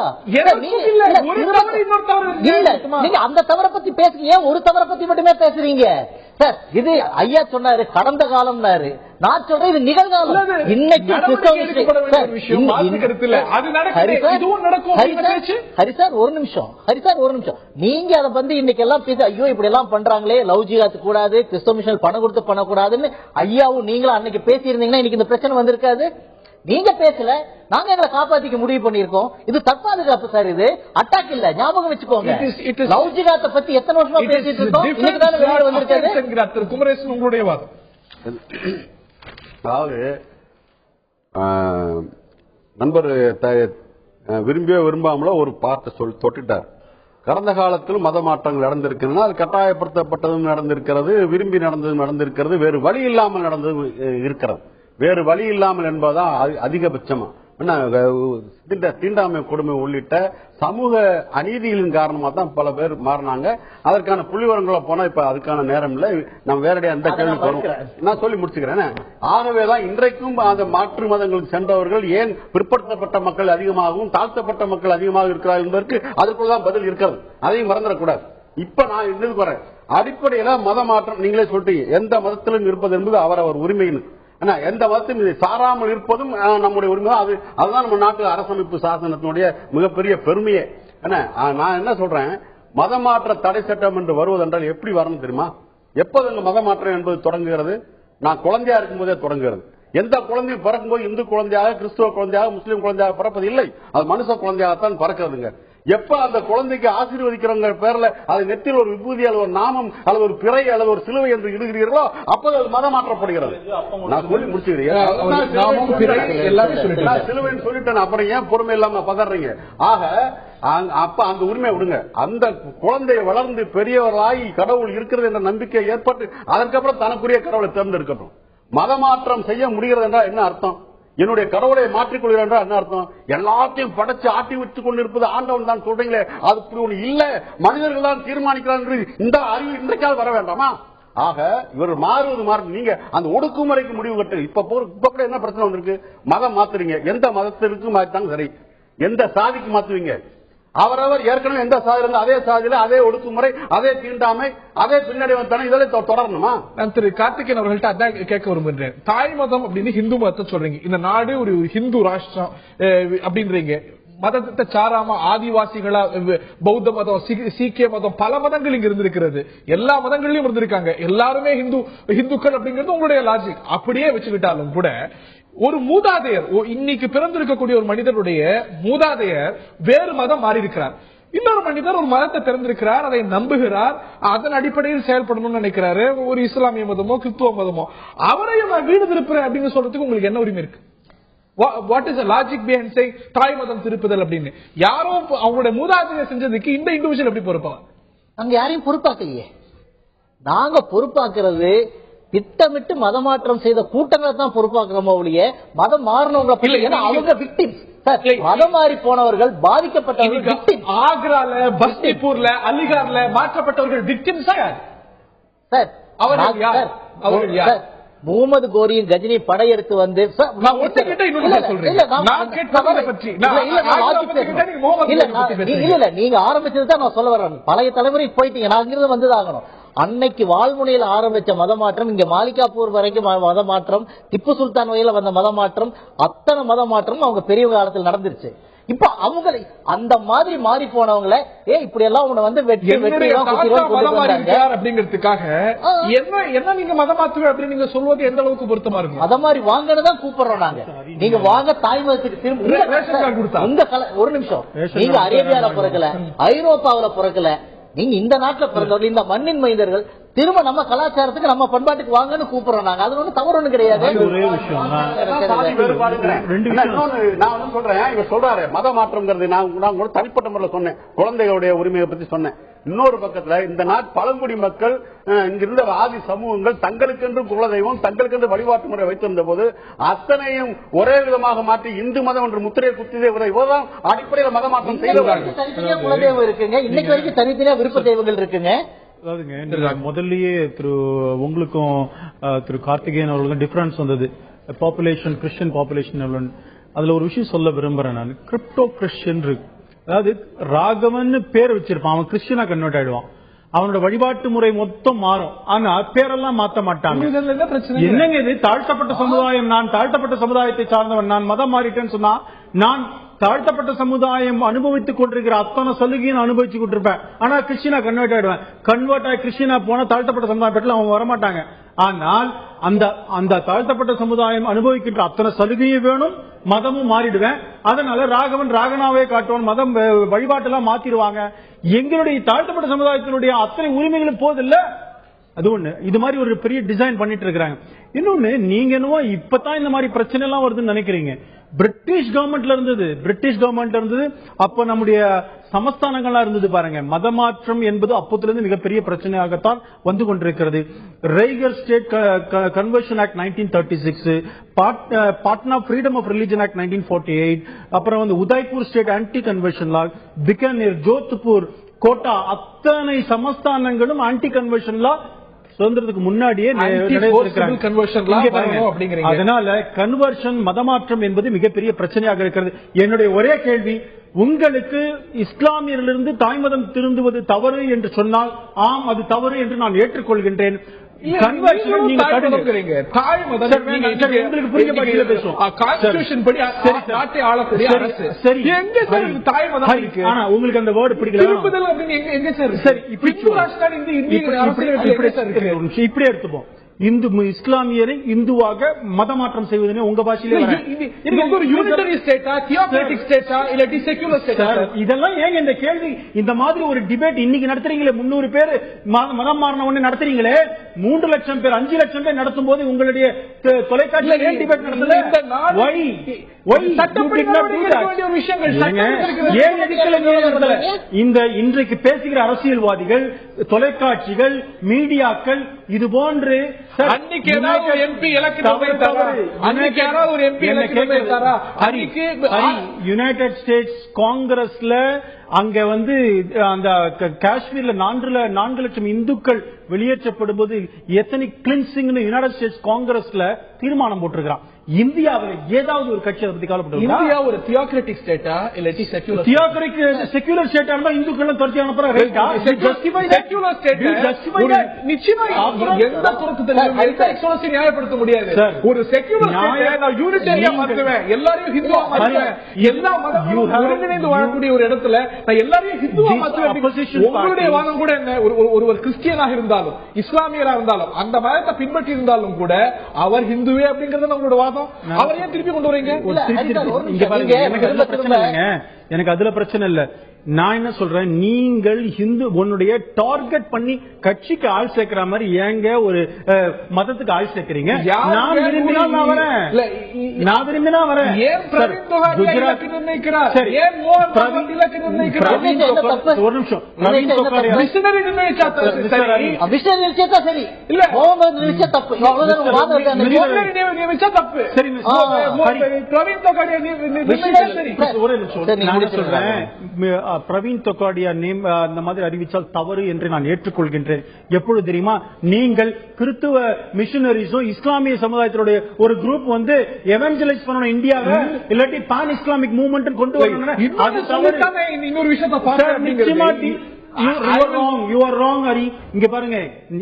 நீங்க அந்த தவறை பத்தி பேசுறீங்க, ஏன் ஒரு தவறை பத்தி மட்டுமே பேசுறீங்க? சார் இது ஐயா சொன்னாரு கடந்த காலம்னாரு, நான் சொல்றேன் இது நிகழ்காலம். இன்னைக்கு ஹரிசார் ஒரு நிமிஷம், நீங்க அதை வந்து இன்னைக்கு எல்லாம் பேச ஐயோ இப்படி எல்லாம் பண்றாங்களே, லவ் ஜிஹாத் கூடாது, கிறிஸ்தவ மிஷன் பணம் கொடுத்து பண்ணக்கூடாதுன்னு ஐயாவும் நீங்களும் அன்னைக்கு பேசியிருந்தீங்கன்னா இன்னைக்கு இந்த பிரச்சனை வந்திருக்காது. நீங்க பேசல, நாங்க எங்களை காப்பாத்திக்க முடிவு பண்ணிருக்கோம். இது தற்பாதுகாப்பு சார், இது அட்டாக் இல்ல, ஞாபகம் வச்சுக்கோங்க. லவ் ஜிஹாத்தை பத்தி எத்தனை வருஷமா பேசிட்டு இருக்கோம், இன்னைக்குதான் வெளியில வந்திருக்காது. குமரேசன் உங்களுடைய வாதம். அதாவது நண்பர் விரும்பியோ விரும்பாமலோ ஒரு பார்ட்ட தொட்டுட்டார். கடந்த காலத்தில் மத மாற்றங்கள் நடந்திருக்குன்னா அது கட்டாயப்படுத்தப்பட்டதும் நடந்திருக்கிறது, விரும்பி நடந்ததும் நடந்திருக்கிறது, வேறு வழி இல்லாமல் நடந்ததும் இருக்கிறது. வேறு வழி இல்லாமல் என்பதுதான் அதிகபட்சமா. தீண்டாமை கொடுமை உள்ளிட்ட சமூக அநீதிகளின் காரணமா தான் பல பேர் மாறினாங்க. அதற்கான புள்ளிவரங்களை போனா இப்ப அதுக்கான நேரம் இல்ல, நம்ம வேறடியா அந்த கேள்வி வரும். நான் சொல்லி முடிச்சுக்கிறேன். ஆகவேதான் இன்றைக்கும் அந்த மாற்று மதங்களுக்கு சென்றவர்கள் ஏன் பிற்படுத்தப்பட்ட மக்கள் அதிகமாகவும் தாழ்த்தப்பட்ட மக்கள் அதிகமாக இருக்கிறார்கள் என்பதற்கு அதற்குள்ளதான் பதில் இருக்கிறது. அதையும் மறந்துடக்கூடாது. இப்ப நான் இதுக்கு வரேன். அடிப்படையில மத மாற்றம் நீங்களே சொல்லிட்டீங்க, எந்த மதத்திலும் இருப்பது என்பது அவரவர் உரிமைன்னு. எந்த மதத்தையும் இதை சாராமல் இருப்பதும் நம்முடைய உரிமை. அதுதான் நம்ம நாட்டு அரசமைப்பு சாசனத்தினுடைய மிகப்பெரிய பெருமையே. நான் என்ன சொல்றேன், மத மாற்ற தடை சட்டம் என்று வருவதென்றால் எப்படி வரணும் தெரியுமா? எப்போது மத மாற்றம் என்பது தொடங்குகிறது? நான் குழந்தையா இருக்கும் போதே தொடங்குகிறது. எந்த குழந்தையும் பிறக்கும்போது இந்து குழந்தையாக, கிறிஸ்துவ குழந்தையாக, முஸ்லீம் குழந்தையாக பிறப்பது இல்லை, அது மனுஷ குழந்தையாகத்தான் பிறக்கிறதுங்க. எப்ப அந்த குழந்தைக்கு ஆசீர்வதிக்கிறவங்க பேர்ல அது நெத்தியில் ஒரு விபூதி அல்லது ஒரு நாமம் அல்லது ஒரு பிறை அல்லது ஒரு சிலுவை என்று இடுகிறீர்களோ அப்போது அது மதம் மாற்றப்படுகிறது. நான் சொல்லி முடிச்சுக்கிறேன், சிலுவைன்னு சொல்லிட்டேன், அப்புறம் ஏன் பொறுமை இல்லாம பதறீங்க? ஆக அப்ப அந்த உரிமை விடுங்க. அந்த குழந்தையை வளர்ந்து பெரியவர்களாகி கடவுள் இருக்கிறது என்ற நம்பிக்கை ஏற்பட்டு அதற்கப்புறம் தனக்குரிய கடவுளை தேர்ந்தெடுக்கட்டும். மதமாற்றம் செய்ய முடிகிறது என்றால் என்ன அர்த்தம்? என்னுடைய கடவுளை மாற்றிக்கொள்கிறார் என்றால் என்ன அர்த்தம்? எல்லாத்தையும் படைச்சு ஆட்டி வச்சுக் கொண்டிருப்பது ஆண்டவன் தான் சொல்றீங்களே, அது இல்ல, மனிதர்கள் தான் தீர்மானிக்கிறார். இந்த அறிவு இன்றைக்கால் வர வேண்டாமா? ஆக இவர் மாறுவது நீங்க அந்த ஒடுக்குமுறைக்கு முடிவு கட்டு. இப்ப கூட என்ன பிரச்சனை வந்திருக்கு? மதம் மாத்துறீங்க, எந்த மதத்திற்கு மாத்தாங்க சரி, எந்த சாதிக்கு மாத்துவீங்க? அவரவர் ஏற்கனவே எந்த சாதி இருந்தா அதே சாதியில அதே ஒடுக்குமுறை, அதே தீண்டாமை, அதே பின்னடை வந்தானே இதெல்லாம் தொடரணுமா? நான் திரு கார்த்திகேயன் அவர்கள்ட்ட அதான் கேட்க விரும்புகிறேன். தாய் மதம் அப்படின்னு ஹிந்து மதத்தை சொல்றீங்க, இந்த நாடு ஒரு ஹிந்து ராஷ்டிரம் அப்படின்றீங்க. மதத்தை சாராம ஆதிவாசிகளா பௌத்த மதம், சீக்கிய மதம், பல மதங்கள் இங்க இருந்திருக்கிறது. எல்லா மதங்களையும் இருந்திருக்காங்க. எல்லாருமே ஹிந்துக்கள் அப்படிங்கிறது உங்களுடைய லாஜிக். அப்படியே வச்சுக்கிட்டாலும் கூட ஒரு மூதாதையர், இன்னைக்கு பிறந்திருக்கக்கூடிய ஒரு மனிதனுடைய மூதாதையர் வேறு மதம் மாறி இருக்கிறார். இன்னொரு மனிதர் ஒரு மதத்தை திறந்திருக்கிறார், அதை நம்புகிறார், அதன் அடிப்படையில் செயல்படணும்னு நினைக்கிறாரு. ஒரு இஸ்லாமிய மதமோ கிறிஸ்துவ மதமோ, அவரையும் நான் வீடு திருப்புறேன் அப்படின்னு சொல்றதுக்கு உங்களுக்கு என்ன உரிமை இருக்கு? What is logic behind saying தாய் மதம் திருப்புதல் அப்படின்னு? யாரோ அவங்களுடைய மூதாதையர் செஞ்சதுக்கு இந்த இண்டிவிஜுவல் எப்படி பொறுப்பாங்க? நாங்க யாரையும் பொறுப்பாக்கலையே. நாங்க பொறுப்பாக்குறது திட்டமிட்டு மதமாற்றம் செய்த கூட்டங்களை தான் பொறுப்பாக்குறோமோ ஒழிய மதம் மாறினவங்க அவங்க விக்டிம்ஸ். மதம் மாறி போனவர்கள் பாதிக்கப்பட்டவர்கள். ஆக்ரால, பஸ்திபூர்ல, அலிகார்ல மாற்றப்பட்டவர்கள் விக்டிம்ஸ் சார். முகமது கோரியின் கஜினி படையெடுத்து வந்து நீங்க ஆரம்பிச்சதுதான் நான் சொல்ல வரேன். பழைய தலைமுறைக்கு போயிட்டீங்க, நான் அங்கிருந்து வந்துதாகணும். அன்னைக்கு வாழ்முனையில் ஆரம்பிச்ச மதமாற்றம், இங்க மாலிகாப்பூர் வரைக்கும் மதமாற்றம், திப்பு சுல்தான் வகையில வந்த மதமாற்றம், அத்தனை மதமாற்றம் அவங்க பெரிய காலத்தில் நடந்துருச்சு. இப்ப அவங்க அந்த மாதிரி மாறி போனவங்கள இப்படி எல்லாம் உங்களை வந்து அப்படிங்கிறதுக்காக என்ன நீங்க மதம் மாத்துவ அப்படின்னு நீங்க சொல்வது எந்த அளவுக்கு பொருத்தமா இருக்கும்? அத மாதிரி வாங்கதான் கூப்பிடுறோம் நாங்க. நீங்க வாங்க தாய் மதத்துக்கு திரும்ப. ஒரு நிமிஷம், நீங்க அரேபியால பிறக்கல, ஐரோப்பாவில பிறக்கல, நீங்க இந்த நாட்டுல பிறந்தவர்கள், இந்த மண்ணின் மைந்தர்கள் திரும்ப நம்ம கலாச்சாரத்துக்கு நம்ம பண்பாட்டுக்கு வாங்கன்னு கூப்பிடுறோம் நாங்க. அது ஒண்ணு தவறு ஒண்ணு கிடையாது. நான் சொல்றேன், இவர் சொல்றாரு மத மாற்றம்ங்கிறது, நான் கூட தனிப்பட்ட முறையில் சொன்னேன், குழந்தைகளுடைய உரிமையை பத்தி சொன்னேன். இன்னொரு பக்கத்துல இந்த நாட்டு பழங்குடி மக்கள், இங்கிருந்த ஆதி சமூகங்கள் தங்களுக்கென்று குலதெய்வம், தங்களுக்கென்று வழிபாட்டு முறை வைத்திருந்த போது அத்தனையும் ஒரே விதமாக மாற்றி இந்து மதம் என்று முத்திரையை குத்தியதே இவர்தான் அடிப்படையில் மத மாற்றம் செய்தவர்கள். தனித்தனியா குலதெய்வம் இருக்குங்க, இன்னைக்கு வரைக்கும் தனித்தனியா விருப்ப தெய்வங்கள் இருக்குங்க. அதாவதுங்க, முதல்லயே உங்களுக்கும் திரு கார்த்திகேயன் அவர்களுக்கும் டிஃபரன்ஸ் வந்தது. Population, Christian population. அதுல ஒரு விஷயம் சொல்ல விரும்புறேன் நான். கிரிப்டோ கிறிஸ்டியன் இருக்கு. அதாவது ராகவன் பேர் வச்சிருப்பான், அவன் கிறிஸ்டியனா கன்வெர்ட் ஆயிடுவான். அவனோட வழிபாட்டு முறை மொத்தம் மாறும். ஆனா பேரெல்லாம் மாத்த மாட்டாங்க. என்னங்க இது தாழ்த்தப்பட்ட சமுதாயம், நான் தாழ்த்தப்பட்ட சமுதாயத்தை சார்ந்தவன், நான் மதம் மாறிட்டேன்னு சொன்னா நான் தாழ்த்தப்பட்ட சமுதாயம் அனுபவித்துக் கொண்டிருக்கிற அத்தனை சலுகையும் அனுபவிச்சு கொண்டிருப்பேன். ஆனா கிறிஸ்டினா கன்வெர்ட் ஆயிடுவேன். கன்வெர்ட் ஆகி கிறிஸ்டினா போன தாழ்த்தப்பட்ட சமுதாயம் பற்றி அவங்க வரமாட்டாங்க. ஆனால் அந்த தாழ்த்தப்பட்ட சமுதாயம் அனுபவிக்கின்ற அத்தனை சலுகையும் வேணும், மதமும் மாறிடுவேன். அதனால ராகவன் ராகனாவே காட்டுவான், மதம் வழிபாட்டெல்லாம் மாத்திடுவாங்க. எங்களுடைய தாழ்த்தப்பட்ட சமுதாயத்தினுடைய அத்தனை உரிமைகளும் போதில்ல. அது ஒண்ணு. இது மாதிரி ஒரு பெரிய டிசைன் பண்ணிட்டு இருக்காங்க. இன்னொன்னு, நீங்க என்னவோ இப்பதான் இந்த மாதிரி பிரச்சனை எல்லாம் வருதுன்னு நினைக்கிறீங்க. பிரிட்டிஷ் கவர்மெண்ட்ல இருந்தது. அப்ப நம்முடைய சமஸ்தானங்களா இருந்தது பாருங்க. மதமாற்றம் என்பது அப்போதிலிருந்து மிகப்பெரிய பிரச்சனையாகத்தான் வந்து கொண்டிருக்கிறது. Raigarh state conversion act 1936, Patna freedom of religion act 1948, அப்புறம் வந்து Udaipur state anti conversion law, Bikaner, Jodhpur, Kota, அத்தனை சமஸ்தானங்களும் ஆன்டி கன்வர்ஷன் லா சுதந்திரத்துக்கு முன்னாடியே. அதனால கன்வர்ஷன், மதமாற்றம் என்பது மிகப்பெரிய பிரச்சனையாக இருக்கிறது. என்னுடைய ஒரே கேள்வி, உங்களுக்கு இஸ்லாமியரிலிருந்து தாய்மதம் திருந்துவது தவறு என்று சொன்னால் ஆம், அது தவறு என்று நான் ஏற்றுக்கொள்கின்றேன். உங்களுக்கு அந்த வேர்டு பிடிக்கல. இப்படி எடுத்துப்போம். இந்து இஸ்லாமியரை இந்துவாக மதமாற்றம் செய்வதே உங்க பாஷையிலே இதெல்லாம் ஏங்க இந்த கேள்வி? இந்த மாதிரி ஒரு டிபேட் இன்னைக்கு நடத்துறீங்களே, 300 பேர் மதம் மாறின உடனே நடத்துறீங்களே, 3 லட்சம் பேர் 5 லட்சம் பேர் நடத்தும் போது உங்களுடைய தொலைக்காட்சியில் ஏன் டிபேட் நடத்தல? இந்த இன்றைக்கு பேசுகிற அரசியல்வாதிகள், தொலைக்காட்சிகள், மீடியாக்கள் இது போன்று யுனைடெட் ஸ்டேட்ஸ் காங்கிரஸ்ல அங்க வந்து அந்த காஷ்மீர்ல 4 லட்சம் இந்துக்கள் வெளியேற்றப்படும் போது எத்தனை கிளின்சிங் யுனைடெட் ஸ்டேட்ஸ் காங்கிரஸ்ல தீர்மானம் போட்டிருக்கிறான். இந்தியாவில் ஏதாவது ஒரு கட்சி அதை பத்தி கவலைப்பட்டு? இந்தியா ஒரு தியோக்ராட்டிக் ஸ்டேட்டா இல்லாட்டி செக்யூலர்? செக்யூலர் ஸ்டேட்டா இருந்தா இந்துக்கள் துரத்தி அனுப்புற ரைட்டா? செக்யூலர் ஸ்டேட் நிச்சயமா எந்த பொறுத்து நியாயப்படுத்த முடியாது. ஒரு செக்யூலர் ஸ்டேட் நான் யூனிட்டரியா மாத்துவேன், எல்லாரையும் ஹிந்துவா மாத்துவேன், எல்லா மதமும் ஒருங்கிணைந்து வாழக்கூடிய ஒரு இடத்துல நான் எல்லாரையும் ஹிந்துவா மாத்துவேன். உங்களுடைய வாதம் கூட என்ன? ஒருவர் கிறிஸ்டியனாக இருந்தாலும் இஸ்லாமியரா இருந்தாலும் அந்த மதத்தை பின்பற்றி இருந்தாலும் கூட அவர் ஹிந்துவே அப்படிங்கறது நம்மளோட வாதம். அவர் ஏன் திருப்பி கொண்டு வரீங்க? எனக்கு அதுல பிரச்சனை இல்ல. நான் என்ன சொல்றேன், நீங்கள் ஹிந்து உன்னுடைய டார்கெட் பண்ணி கட்சிக்கு ஆள் சேர்க்கிற மாதிரி ஏங்க ஒரு மதத்துக்கு ஆள் சேர்க்கிறீங்க? நான் விரும்பினா நான் வரேன். ஒரு நிமிஷம். பிரவீன் தொகாடியா நேம் அந்த மாதிரி அறிவிச்சால் தவறு என்று நான் ஏற்றுக்கொள்கின்றேன். எப்பொழுது தெரியுமா? நீங்கள் கிறிஸ்துவ மிஷனரிஸும் இஸ்லாமிய சமுதாயத்தினுடைய ஒரு குரூப் வந்து எவஞ்சலைஸ் பண்ணணும் இந்தியாவை, இல்லாட்டி பான் இஸ்லாமிக் மூவ்மெண்ட் கொண்டு வரணும். இன்னொரு விஷயத்தை You are wrong, Hari. இங்க பாருங்க,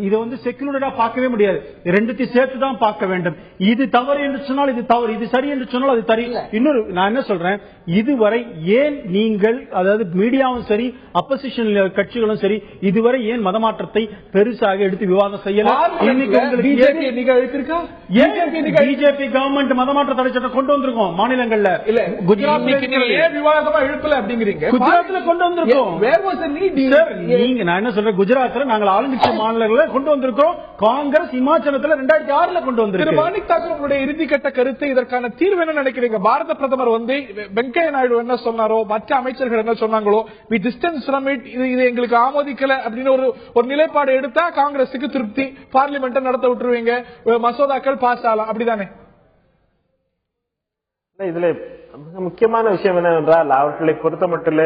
இதை வந்து செக்குலரா பார்க்கவே முடியாது, ரெண்டுத்தையும் சேர்த்து தான் பார்க்க வேண்டும். இது தவறு என்று சொன்னால் இது தவறு, இது சரி என்று சொன்னால் அது சரி. இன்னொரு நான் என்ன சொல்றேன், இதுவரை ஏன் நீங்கள், அதாவது மீடியாவும் சரி அப்போசிஷன் கட்சிகளும் சரி, இதுவரை ஏன் மதமாற்றத்தை பெருசாக எடுத்து விவாதம் செய்யல? பிஜேபி கவர்மெண்ட் மதமாற்ற தடை சட்டம் கொண்டு வந்திருக்கோம் மாநிலங்கள்ல. குஜராத்ல கொண்டு வந்திருக்கோம். நீங்க நான் என்ன சொல்றேன், குஜராத்ல நாங்கள் ஆளுங்கட்சி மாநிலங்களை கொண்டு வந்திருக்கிறோம். காங்கிரஸ் இமாச்சலத்தில் 2006 கொண்டு வந்திருக்கிறோம். மாணிக் தாக்கூருடைய இறுதிக்கட்ட கருத்து, இதற்கான தீர்வு என்ன நினைக்கிறீங்க? பாரத பிரதமர் வந்து வெங்கையா நாயுடு என்ன சொன்னாரோ, மற்ற அமைச்சர்கள் என்ன சொன்னாங்களோ, வி டிஸ்டன்ஸ் ஃப்ரம் இட், இது எங்களுக்கு ஆமோதிக்கல அப்படின்னு ஒரு நிலைப்பாடு எடுத்தா காங்கிரஸுக்கு திருப்தி, பார்லிமெண்ட் நடத்த விட்டுருவீங்க, மசோதாக்கள் பாஸ் ஆகலாம், அப்படிதானே? இதுல முக்கியமான விஷயம் என்னவென்றால், அவர்களை பொறுத்த மட்டும்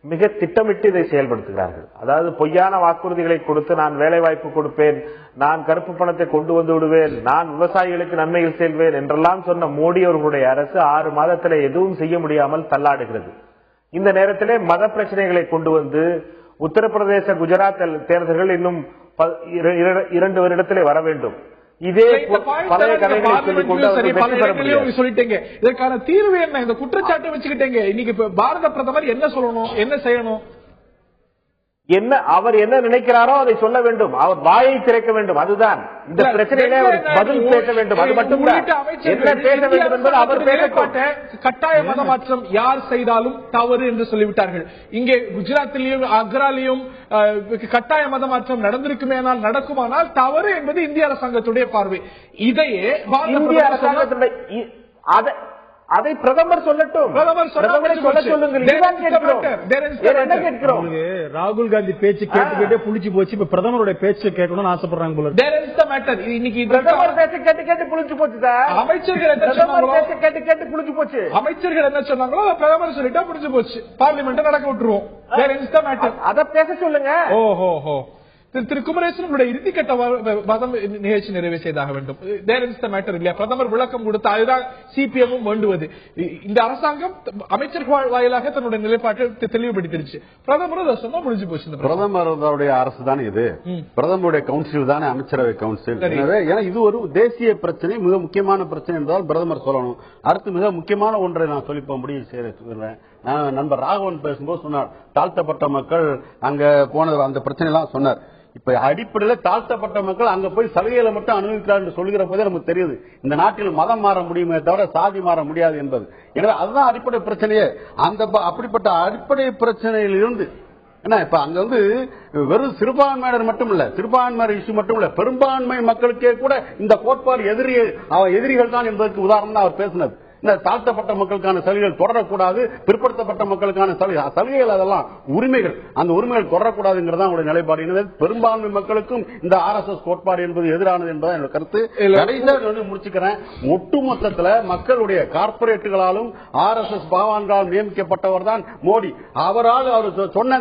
மிக திட்டமிட்டு இதை செயல்படுத்துகிறார்கள். அதாவது பொய்யான வாக்குறுதிகளை கொடுத்து நான் வேலை வாய்ப்பு கொடுப்பேன், நான் கருப்பு பணத்தை கொண்டு வந்து விடுவேன், நான் விவசாயிகளுக்கு நன்மைகள் செய்வேன் என்றெல்லாம் சொன்ன மோடி அவர்களுடைய அரசு 6 மாதத்தில் எதுவும் செய்ய முடியாமல் தள்ளாடுகிறது. இந்த நேரத்திலே மத பிரச்சனைகளை கொண்டு வந்து உத்தரப்பிரதேச குஜராத் தேர்தல்கள் இன்னும் 2 வருடத்திலே வர வேண்டும். இதே பழைய கதைகளை சொல்லிக் கொண்டு சொல்லிட்டீங்க. இதற்கான தீர்வு என்ன? இந்த குற்றச்சாட்டை வச்சுக்கிட்டீங்க. இன்னைக்கு பாரத பிரதமர் என்ன சொல்லணும், என்ன செய்யணும்? என்ன அவர் என்ன நினைக்கிறாரோ அதை சொல்ல வேண்டும். அவர் வாயை திறக்க வேண்டும். அதுதான் இந்த பிரச்சனையிலே பதில் பேச வேண்டும். அது மட்டும் என்ன பேச வேண்டும் என்பது அவர் பேசப்பட்ட கட்டாய மதமாற்றம் யார் செய்தாலும் தவறு என்று சொல்லிவிட்டார்கள். இங்கே குஜராத்திலையும் அக்ராலையும் கட்டாய மதமாற்றம் நடந்திருக்குமேனால் நடக்குமானால் தவறு என்பது இந்திய அரசாங்கத்துடைய பார்வை. இதையே இந்திய அரசாங்கத்துடைய அதை பிரதமர் சொல்லட்டும். ராகுல் காந்தி பேச்சு கேட்டு புளிச்சு போச்சு. இப்ப பிரதமருடைய பேச்சு கேட்கணும்னு ஆசைப்படுறாங்க போல. அமைச்சர்கள் என்ன சொன்னாங்களோ பிரதமர் சொல்லிட்டா புரிஞ்சு போச்சு. பார்லிமெண்ட் நடக்க விட்டுருவோம். அதை பேச சொல்லுங்க. ஓஹோ, திரு குமரேசன் இறுதிக்கட்ட நிகழ்ச்சி நிறைவு செய்தாக வேண்டும். இல்லையா? பிரதமர் விளக்கம் கொடுத்த அதுதான் சிபிஎம் வேண்டுவது. இந்த அரசாங்கம் அமைச்சர்கள் வாயிலாக தன்னுடைய நிலைப்பாட்டை தெளிவுபடுத்திருச்சு. பிரதமர் சொன்னா முடிஞ்சு போச்சு. பிரதமருடைய அரசு தானே இது. பிரதமருடைய கவுன்சில் தானே அமைச்சரவை கவுன்சில். எனவே இது ஒரு தேசிய பிரச்சனை, மிக முக்கியமான பிரச்சனை என்றால் பிரதமர் சொல்லணும். அடுத்து மிக முக்கியமான ஒன்றை நான் சொல்லி முடிவு செய்யறேன். நண்பர் ராகவன் பேசும்போது சொன்னார், தாழ்த்தப்பட்ட மக்கள் அங்க போன அந்த பிரச்சனை எல்லாம் சொன்னார். இப்ப அடிப்படையில் தாழ்த்தப்பட்ட மக்கள் அங்க போய் சலுகைகளை மட்டும் அனுபவிக்கிறார் என்று சொல்லுகிற போதே நமக்கு தெரியுது இந்த நாட்டில் மதம் மாற முடியுமே தவிர சாதி மாற முடியாது என்பது. எனவே அதுதான் அடிப்படை பிரச்சனையே. அப்படிப்பட்ட அடிப்படை பிரச்சனையில் இருந்து என்ன இப்ப அங்க வெறும் சிறுபான்மையினர் மட்டும் இல்ல, சிறுபான்மையினர் இஷ்யூ மட்டும் இல்ல, பெரும்பான்மை மக்களுக்கே கூட இந்த கோட்பாடு எதிரிகள் தான் என்பதற்கு உதாரணம் தான் அவர் பேசினது. தாழ்த்தப்பட்ட மக்களுக்கான சலுகைகள் தொடரக்கூடாது, பிற்படுத்தப்பட்ட மக்களுக்கான சலுகைகள் அதெல்லாம் உரிமைகள், அந்த உரிமைகள் தொடரக்கூடாதுங்கிறதா அவருடைய நிலைப்பாடு. எனவே பெரும்பான்மை மக்களுக்கும் இந்த RSS கோட்பாடு என்பது எதிரானது என்பதை என்னோட கருத்து. முடிச்சுக்கிறேன். ஒட்டுமொத்தத்தில் மக்களுடைய கார்பரேட்டுகளாலும் RSS பகவான்களால் நியமிக்கப்பட்டவர் தான் மோடி. அவரால் அவர் சொன்ன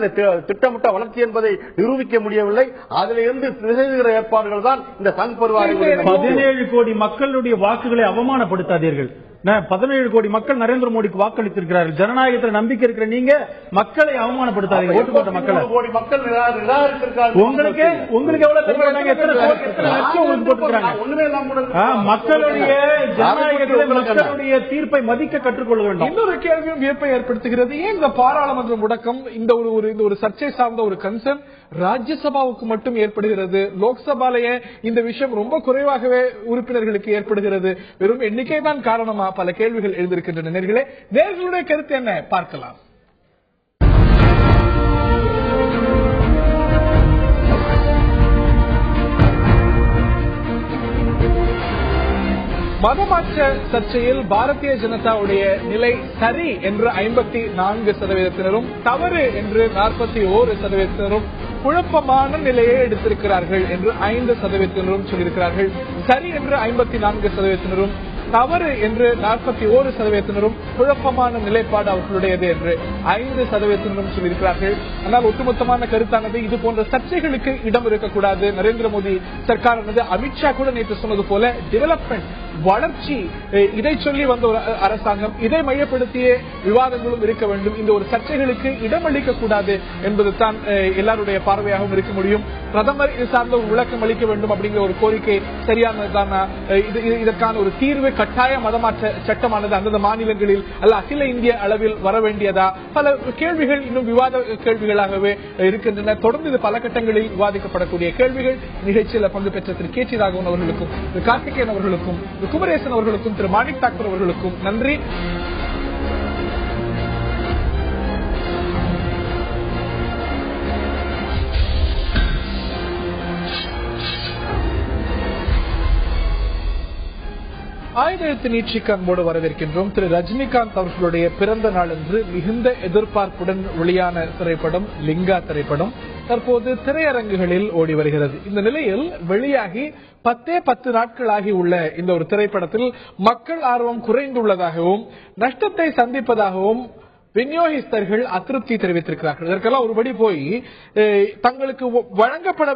திட்டமிட்ட வளர்ச்சி என்பதை நிரூபிக்க முடியவில்லை. அதில் இருந்து திசைகிற ஏற்பாடுகள் தான் இந்த சங் பரிவார். 17 கோடி மக்களுடைய வாக்குகளை அவமானப்படுத்தாதீர்கள். 17 கோடி மக்கள் நரேந்திர மோடிக்கு வாக்களித்திருக்கிறார்கள். ஜனநாயகத்தில் நம்பிக்கை இருக்கிற நீங்க மக்களை அவமானப்படுத்தாதீங்க. ஓட்டு போட்ட மக்களை உங்களுக்கு மக்களுடைய ஜனநாயகத்தில் மக்களுடைய தீர்ப்பை மதிக்க கற்றுக்கொள்ள வேண்டும். இன்னொரு கேள்வியும் வியப்பை ஏற்படுத்துகிறது. ஏன் இந்த பாராளுமன்ற முடக்கம் இந்த ஒரு சர்ச்சை சார்ந்த ஒரு கன்சர்ன் ராஜ்யசபாவுக்கு மட்டும் ஏற்படுகிறது, லோக்சபாலேயே இந்த விஷயம் ரொம்ப குறைவாகவே உறுப்பினர்களுக்கு ஏற்படுகிறது, வெறும் எண்ணிக்கை தான் காரணமா? பல கேள்விகள் எழுந்திருக்கின்றன. நேயர்களுடைய கருத்து என்ன பார்க்கலாம். மதமாற்ற சர்ச்சையில் பாரதிய ஜனதாவுடைய நிலை சரி என்று 54%, தவறு என்று 41%, குழப்பமான நிலையை எடுத்திருக்கிறார்கள் என்று 5% சொல்லியிருக்கிறார்கள். சரி என்று 54%, தவறு என்று 41%, குழப்பமான நிலைப்பாடு அவர்களுடையது என்று 5% சொல்லியிருக்கிறார்கள். ஆனால் ஒட்டுமொத்தமான கருத்தானது இது போன்ற சர்ச்சைகளுக்கு இடம் இருக்கக்கூடாது. நரேந்திர மோடி சர்க்காரானது, அமித்ஷா கூட நேற்று சொன்னது போல டெவலப்மெண்ட், வளர்ச்சி, இதை சொல்லி வந்த ஒரு அரசாங்கம், இதை மையப்படுத்திய விவாதங்களும் இருக்க வேண்டும். இந்த ஒரு சர்ச்சைகளுக்கு இடமளிக்க கூடாது என்பதுதான் எல்லாருடைய பார்வையாகவும் இருக்க முடியும். பிரதமர் இது சார்ந்த ஒரு விளக்கம் அளிக்க வேண்டும் அப்படிங்கிற ஒரு கோரிக்கை சரியானதுதான். இதற்கான ஒரு தீர்வு கட்டாய மதமாற்ற சட்டமானது அந்தந்த மாநிலங்களில் அல்ல அகில இந்திய அளவில் வர வேண்டியதா? பல கேள்விகள் இன்னும் விவாத கேள்விகளாகவே இருக்கின்றன. தொடர்ந்து இது பல கட்டங்களில் விவாதிக்கப்படக்கூடிய கேள்விகள். நிகழ்ச்சியில் பங்கு பெற்ற திரு கே.சி. ராகவன் அவர்களுக்கும், திரு கார்த்திகேயன் அவர்களுக்கும், திரு குமரேசன் அவர்களுக்கும், திரு மாணிக் தாக்கூர் அவர்களுக்கும் நன்றி. ஆயுதெழுத்து நீட்சிக்கு அன்போடு வரவேற்கின்றோம். திரு ரஜினிகாந்த் அவர்களுடைய பிறந்த நாள் என்று மிகுந்த எதிர்பார்ப்புடன் வெளியான திரைப்படம் லிங்கா திரைப்படம் தற்போது திரையரங்குகளில் ஓடி வருகிறது. இந்த நிலையில் வெளியாகி 10 நாட்களாகி உள்ள இந்த ஒரு திரைப்படத்தில் மக்கள் ஆர்வம் குறைந்துள்ளதாகவும், நஷ்டத்தை சந்திப்பதாகவும் விநியோகிஸ்தர்கள் அதிருப்தி தெரிவித்திருக்கிறார்கள். இதற்கெல்லாம் ஒருபடி போய் தங்களுக்கு வழங்கப்பட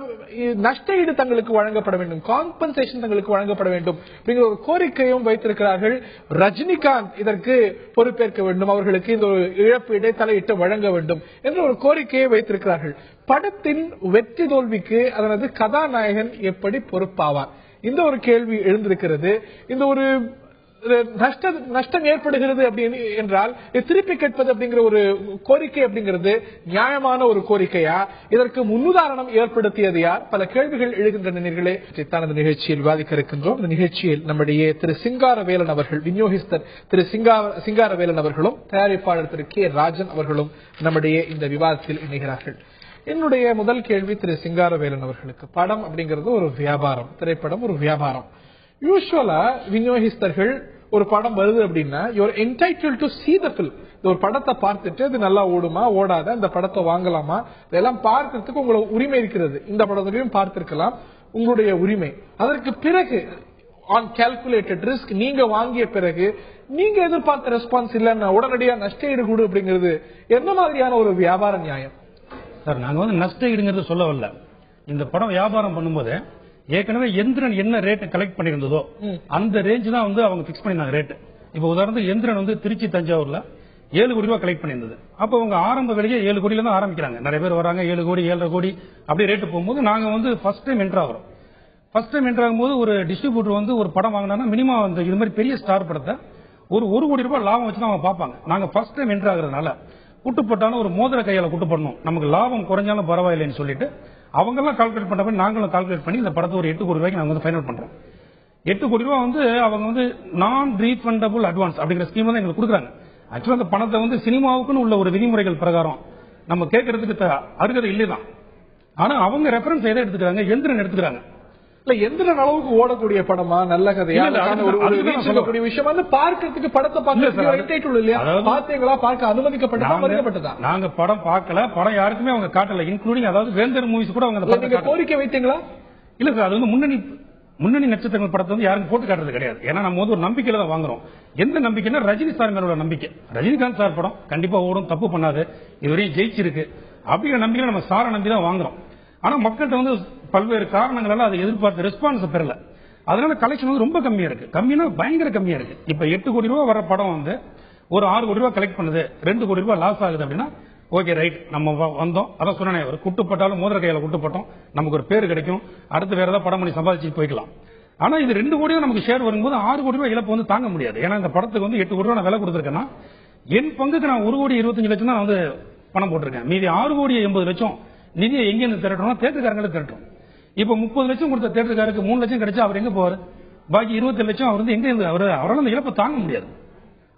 நஷ்ட ஈடு தங்களுக்கு வழங்கப்பட வேண்டும், காம்பன்சேஷன் தங்களுக்கு வழங்கப்பட வேண்டும் அப்படிங்கிற ஒரு கோரிக்கையும் வைத்திருக்கிறார்கள். ரஜினிகாந்த் இதற்கு பொறுப்பேற்க வேண்டும், அவர்களுக்கு இந்த ஒரு இழப்பீடை தலையிட்டு வழங்க வேண்டும் என்ற ஒரு கோரிக்கையை வைத்திருக்கிறார்கள். படத்தின் வெற்றி தோல்விக்கு அதனது கதாநாயகன் எப்படி பொறுப்பாவார்? இந்த ஒரு கேள்வி எழுந்திருக்கிறது. இந்த ஒரு நஷ்டம் ஏற்படுகிறது அப்படின்னு என்றால் திருப்பி கேட்பது அப்படிங்கிற ஒரு கோரிக்கை அப்படிங்கிறது நியாயமான ஒரு கோரிக்கையா? இதற்கு முன்னுதாரணம் ஏற்படுத்தியது யார்? பல கேள்விகள் எழுகின்ற நேயர்களே தனது நிகழ்ச்சியில் விவாதிக்க இருக்கின்றோம். இந்த நிகழ்ச்சியில் நம்முடைய திரு சிங்காரவேலன் அவர்கள், விநியோகிஸ்தர் திரு சிங்காரவேலன் அவர்களும் தயாரிப்பாளர் திரு கே ராஜன் அவர்களும் நம்முடைய இந்த விவாதத்தில் இணைகிறார்கள். என்னுடைய முதல் கேள்வி திரு சிங்காரவேலன் அவர்களுக்கு. படம் அப்படிங்கிறது ஒரு வியாபாரம், திரைப்படம் ஒரு வியாபாரம். யூசுவலா விநியோகிஸ்தர்கள் ஒரு படம் வருது அப்படின்னா you're entitled to see the film. ஒரு படத்தை பார்த்துட்டு இது நல்லா ஓடுமா ஓடாத, இந்த படத்தை வாங்கலாமா, இதெல்லாம் பார்க்கறதுக்கு உங்களுக்கு உரிமை இருக்கிறது. இந்த படத்தையும் பார்த்திருக்கலாம், உங்களுடைய உரிமை. அதற்கு பிறகு ஆன் கால்குலேட்டட் ரிஸ்க் நீங்க வாங்கிய பிறகு நீங்க எதிர்பார்த்த ரெஸ்பான்ஸ் இல்லைன்னா உடனடியா நஷ்ட ஈடு கூடு அப்படிங்கிறது என்ன மாதிரியான ஒரு வியாபார நியாயம்? சார், நாங்க நஷ்ட ஈடுங்கிறது சொல்ல வரல. இந்த படம் வியாபாரம் பண்ணும்போது ஏற்கனவே எந்திரன் என்ன ரேட் கலெக்ட் பண்ணிருந்ததோ அந்த ரேஞ்ச் தான் அவங்க பிக்ஸ் பண்ணிருந்தாங்க ரேட். இப்ப உதாரணத்துக்கு எந்திரன் திருச்சி தஞ்சாவூர்ல 7 கோடி ரூபாய் கலெக்ட் பண்ணியிருந்தது. அப்ப அவங்க ஆரம்ப விலையே 7 கோடியில தான் ஆரம்பிக்கிறாங்க. நிறைய பேர் வராங்க, 7 கோடி 7.5 கோடி அப்படி ரேட்டு போகும்போது நாங்க ஃபர்ஸ்ட் டைம் என்டர் ஆகிறோம். ஃபர்ஸ்ட் டைம் என்டர் ஆகும்போது ஒரு டிஸ்ட்ரிபியூட்டர் ஒரு படம் வாங்கினா மினிமம் இது மாதிரி பெரிய ஸ்டார் படத்தை ஒரு 1 கோடி ரூபாய் லாபம் வச்சு தான் அவங்க பார்ப்பாங்க. நாங்க ஃபர்ஸ்ட் டைம் என்டர் ஆகுறதுனால குட்டுப்பட்டாலும் ஒரு மோதிர கையால குட்டு பண்ணணும், நமக்கு லாபம் குறைஞ்சாலும் பரவாயில்லைன்னு சொல்லிட்டு அவங்க எல்லாம் கால்குலேட் பண்ண நாங்களும் கால்குலேட் பண்ணி இந்த படத்தை ஒரு 8 கோடி ரூபாய்க்கு நாங்க ஃபைனல் பண்றோம். 8 கோடி ரூபாய் அவங்க நான் ரீஃபண்டபிள் அட்வான்ஸ் அப்படிங்கிற ஸ்கீம் தான் எங்களுக்கு கொடுக்குறாங்க. ஆக்சுவலா அந்த பணத்தை சினிமாவுக்குன்னு உள்ள ஒரு விதிமுறைகள் பிரகாரம் நம்ம கேட்கறதுக்கு அருகதை இல்லைதான். ஆனா அவங்க ரெஃபரன்ஸ் எதை எடுத்துக்கிறாங்க, எந்திரன் எடுத்துக்கிறாங்க. இல்ல எந்திரன் அளவுக்கு ஓடக்கூடிய படமா, நல்ல கதையா, ஒரு விஷயம் பார்க்கறதுக்கு படத்தை பார்த்தீங்களா, பார்க்க அனுமதிக்கப்பட்டதா? நாங்க படம் பார்க்கல, படம் யாருக்குமே அவங்க காட்டல, இன்க்ளூடிங் அதாவது வேந்தர் மூவிஸ் கூட அவங்க கோரிக்கை வைத்தீங்களா? இல்ல சார், அது முன்னணி நட்சத்திரங்கள் படத்தை யாருக்கும் போட்டு காட்டுறது கிடையாது. ஏன்னா நம்ம ஒரு நம்பிக்கையில தான் வாங்குறோம். எந்த நம்பிக்கைன்னா ரஜினி சார் மேலோட நம்பிக்கை. ரஜினிகாந்த் சார் படம் கண்டிப்பா ஓடும், தப்பு பண்ணாது, இதுவரையும் ஜெயிச்சிருக்கு அப்படிங்கிற நம்பிக்கையில நம்ம சாரை நம்பி தான் வாங்குறோம். ஆனா மக்கள்கிட்ட பல்வேறு காரணங்களால அதை எதிர்பார்த்த ரெஸ்பான்ஸ் பெறல. அதனால கலெக்ஷன் ரொம்ப கம்மியா இருக்கு. கம்மியா பயங்கர கம்மியா இருக்கு. இப்ப 8 கோடி ரூபாய் வர படம் ஒரு 6 கோடி ரூபாய் கலெக்ட் பண்ணுது, 2 கோடி ரூபாய் லாஸ் ஆகுது அப்படின்னா ஓகே ரைட், நம்ம வந்தோம். அதான் சொன்னேன், ஒரு குட்டுப்பட்டாலும் மோதிர கையில குட்டுப்பட்டோம், நமக்கு ஒரு பேர் கிடைக்கும், அடுத்து வேற ஏதாவது படம் பண்ணி சம்பாதிச்சு போய்க்கலாம். ஆனா இது 2 கோடியும் நமக்கு ஷேர் வரும்போது 6 கோடி ரூபாய் இழப்பு தாங்க முடியாது. ஏன்னா இந்த படத்துக்கு 8 கோடி ரூபாய் நான் விலை கொடுத்திருக்கேன்னா என் பங்குக்கு நான் 1 கோடி 25 லட்சம் தான் பணம் போட்டிருக்கேன். மீதி 6 கோடி 80 லட்சம் நிதியை எங்கிருந்து திரட்டணும், தேட்டருக்காரங்களுக்கு திரட்டும். இப்ப 30 லட்சம் கொடுத்த தேட்டருக்காருக்கு 3 லட்சம் கிடைச்சா அவர் எங்க போவார்? பாக்கி 27 லட்சம் அவர் எங்க இருந்து அவரால் அந்த இழப்பை தாங்க முடியாது.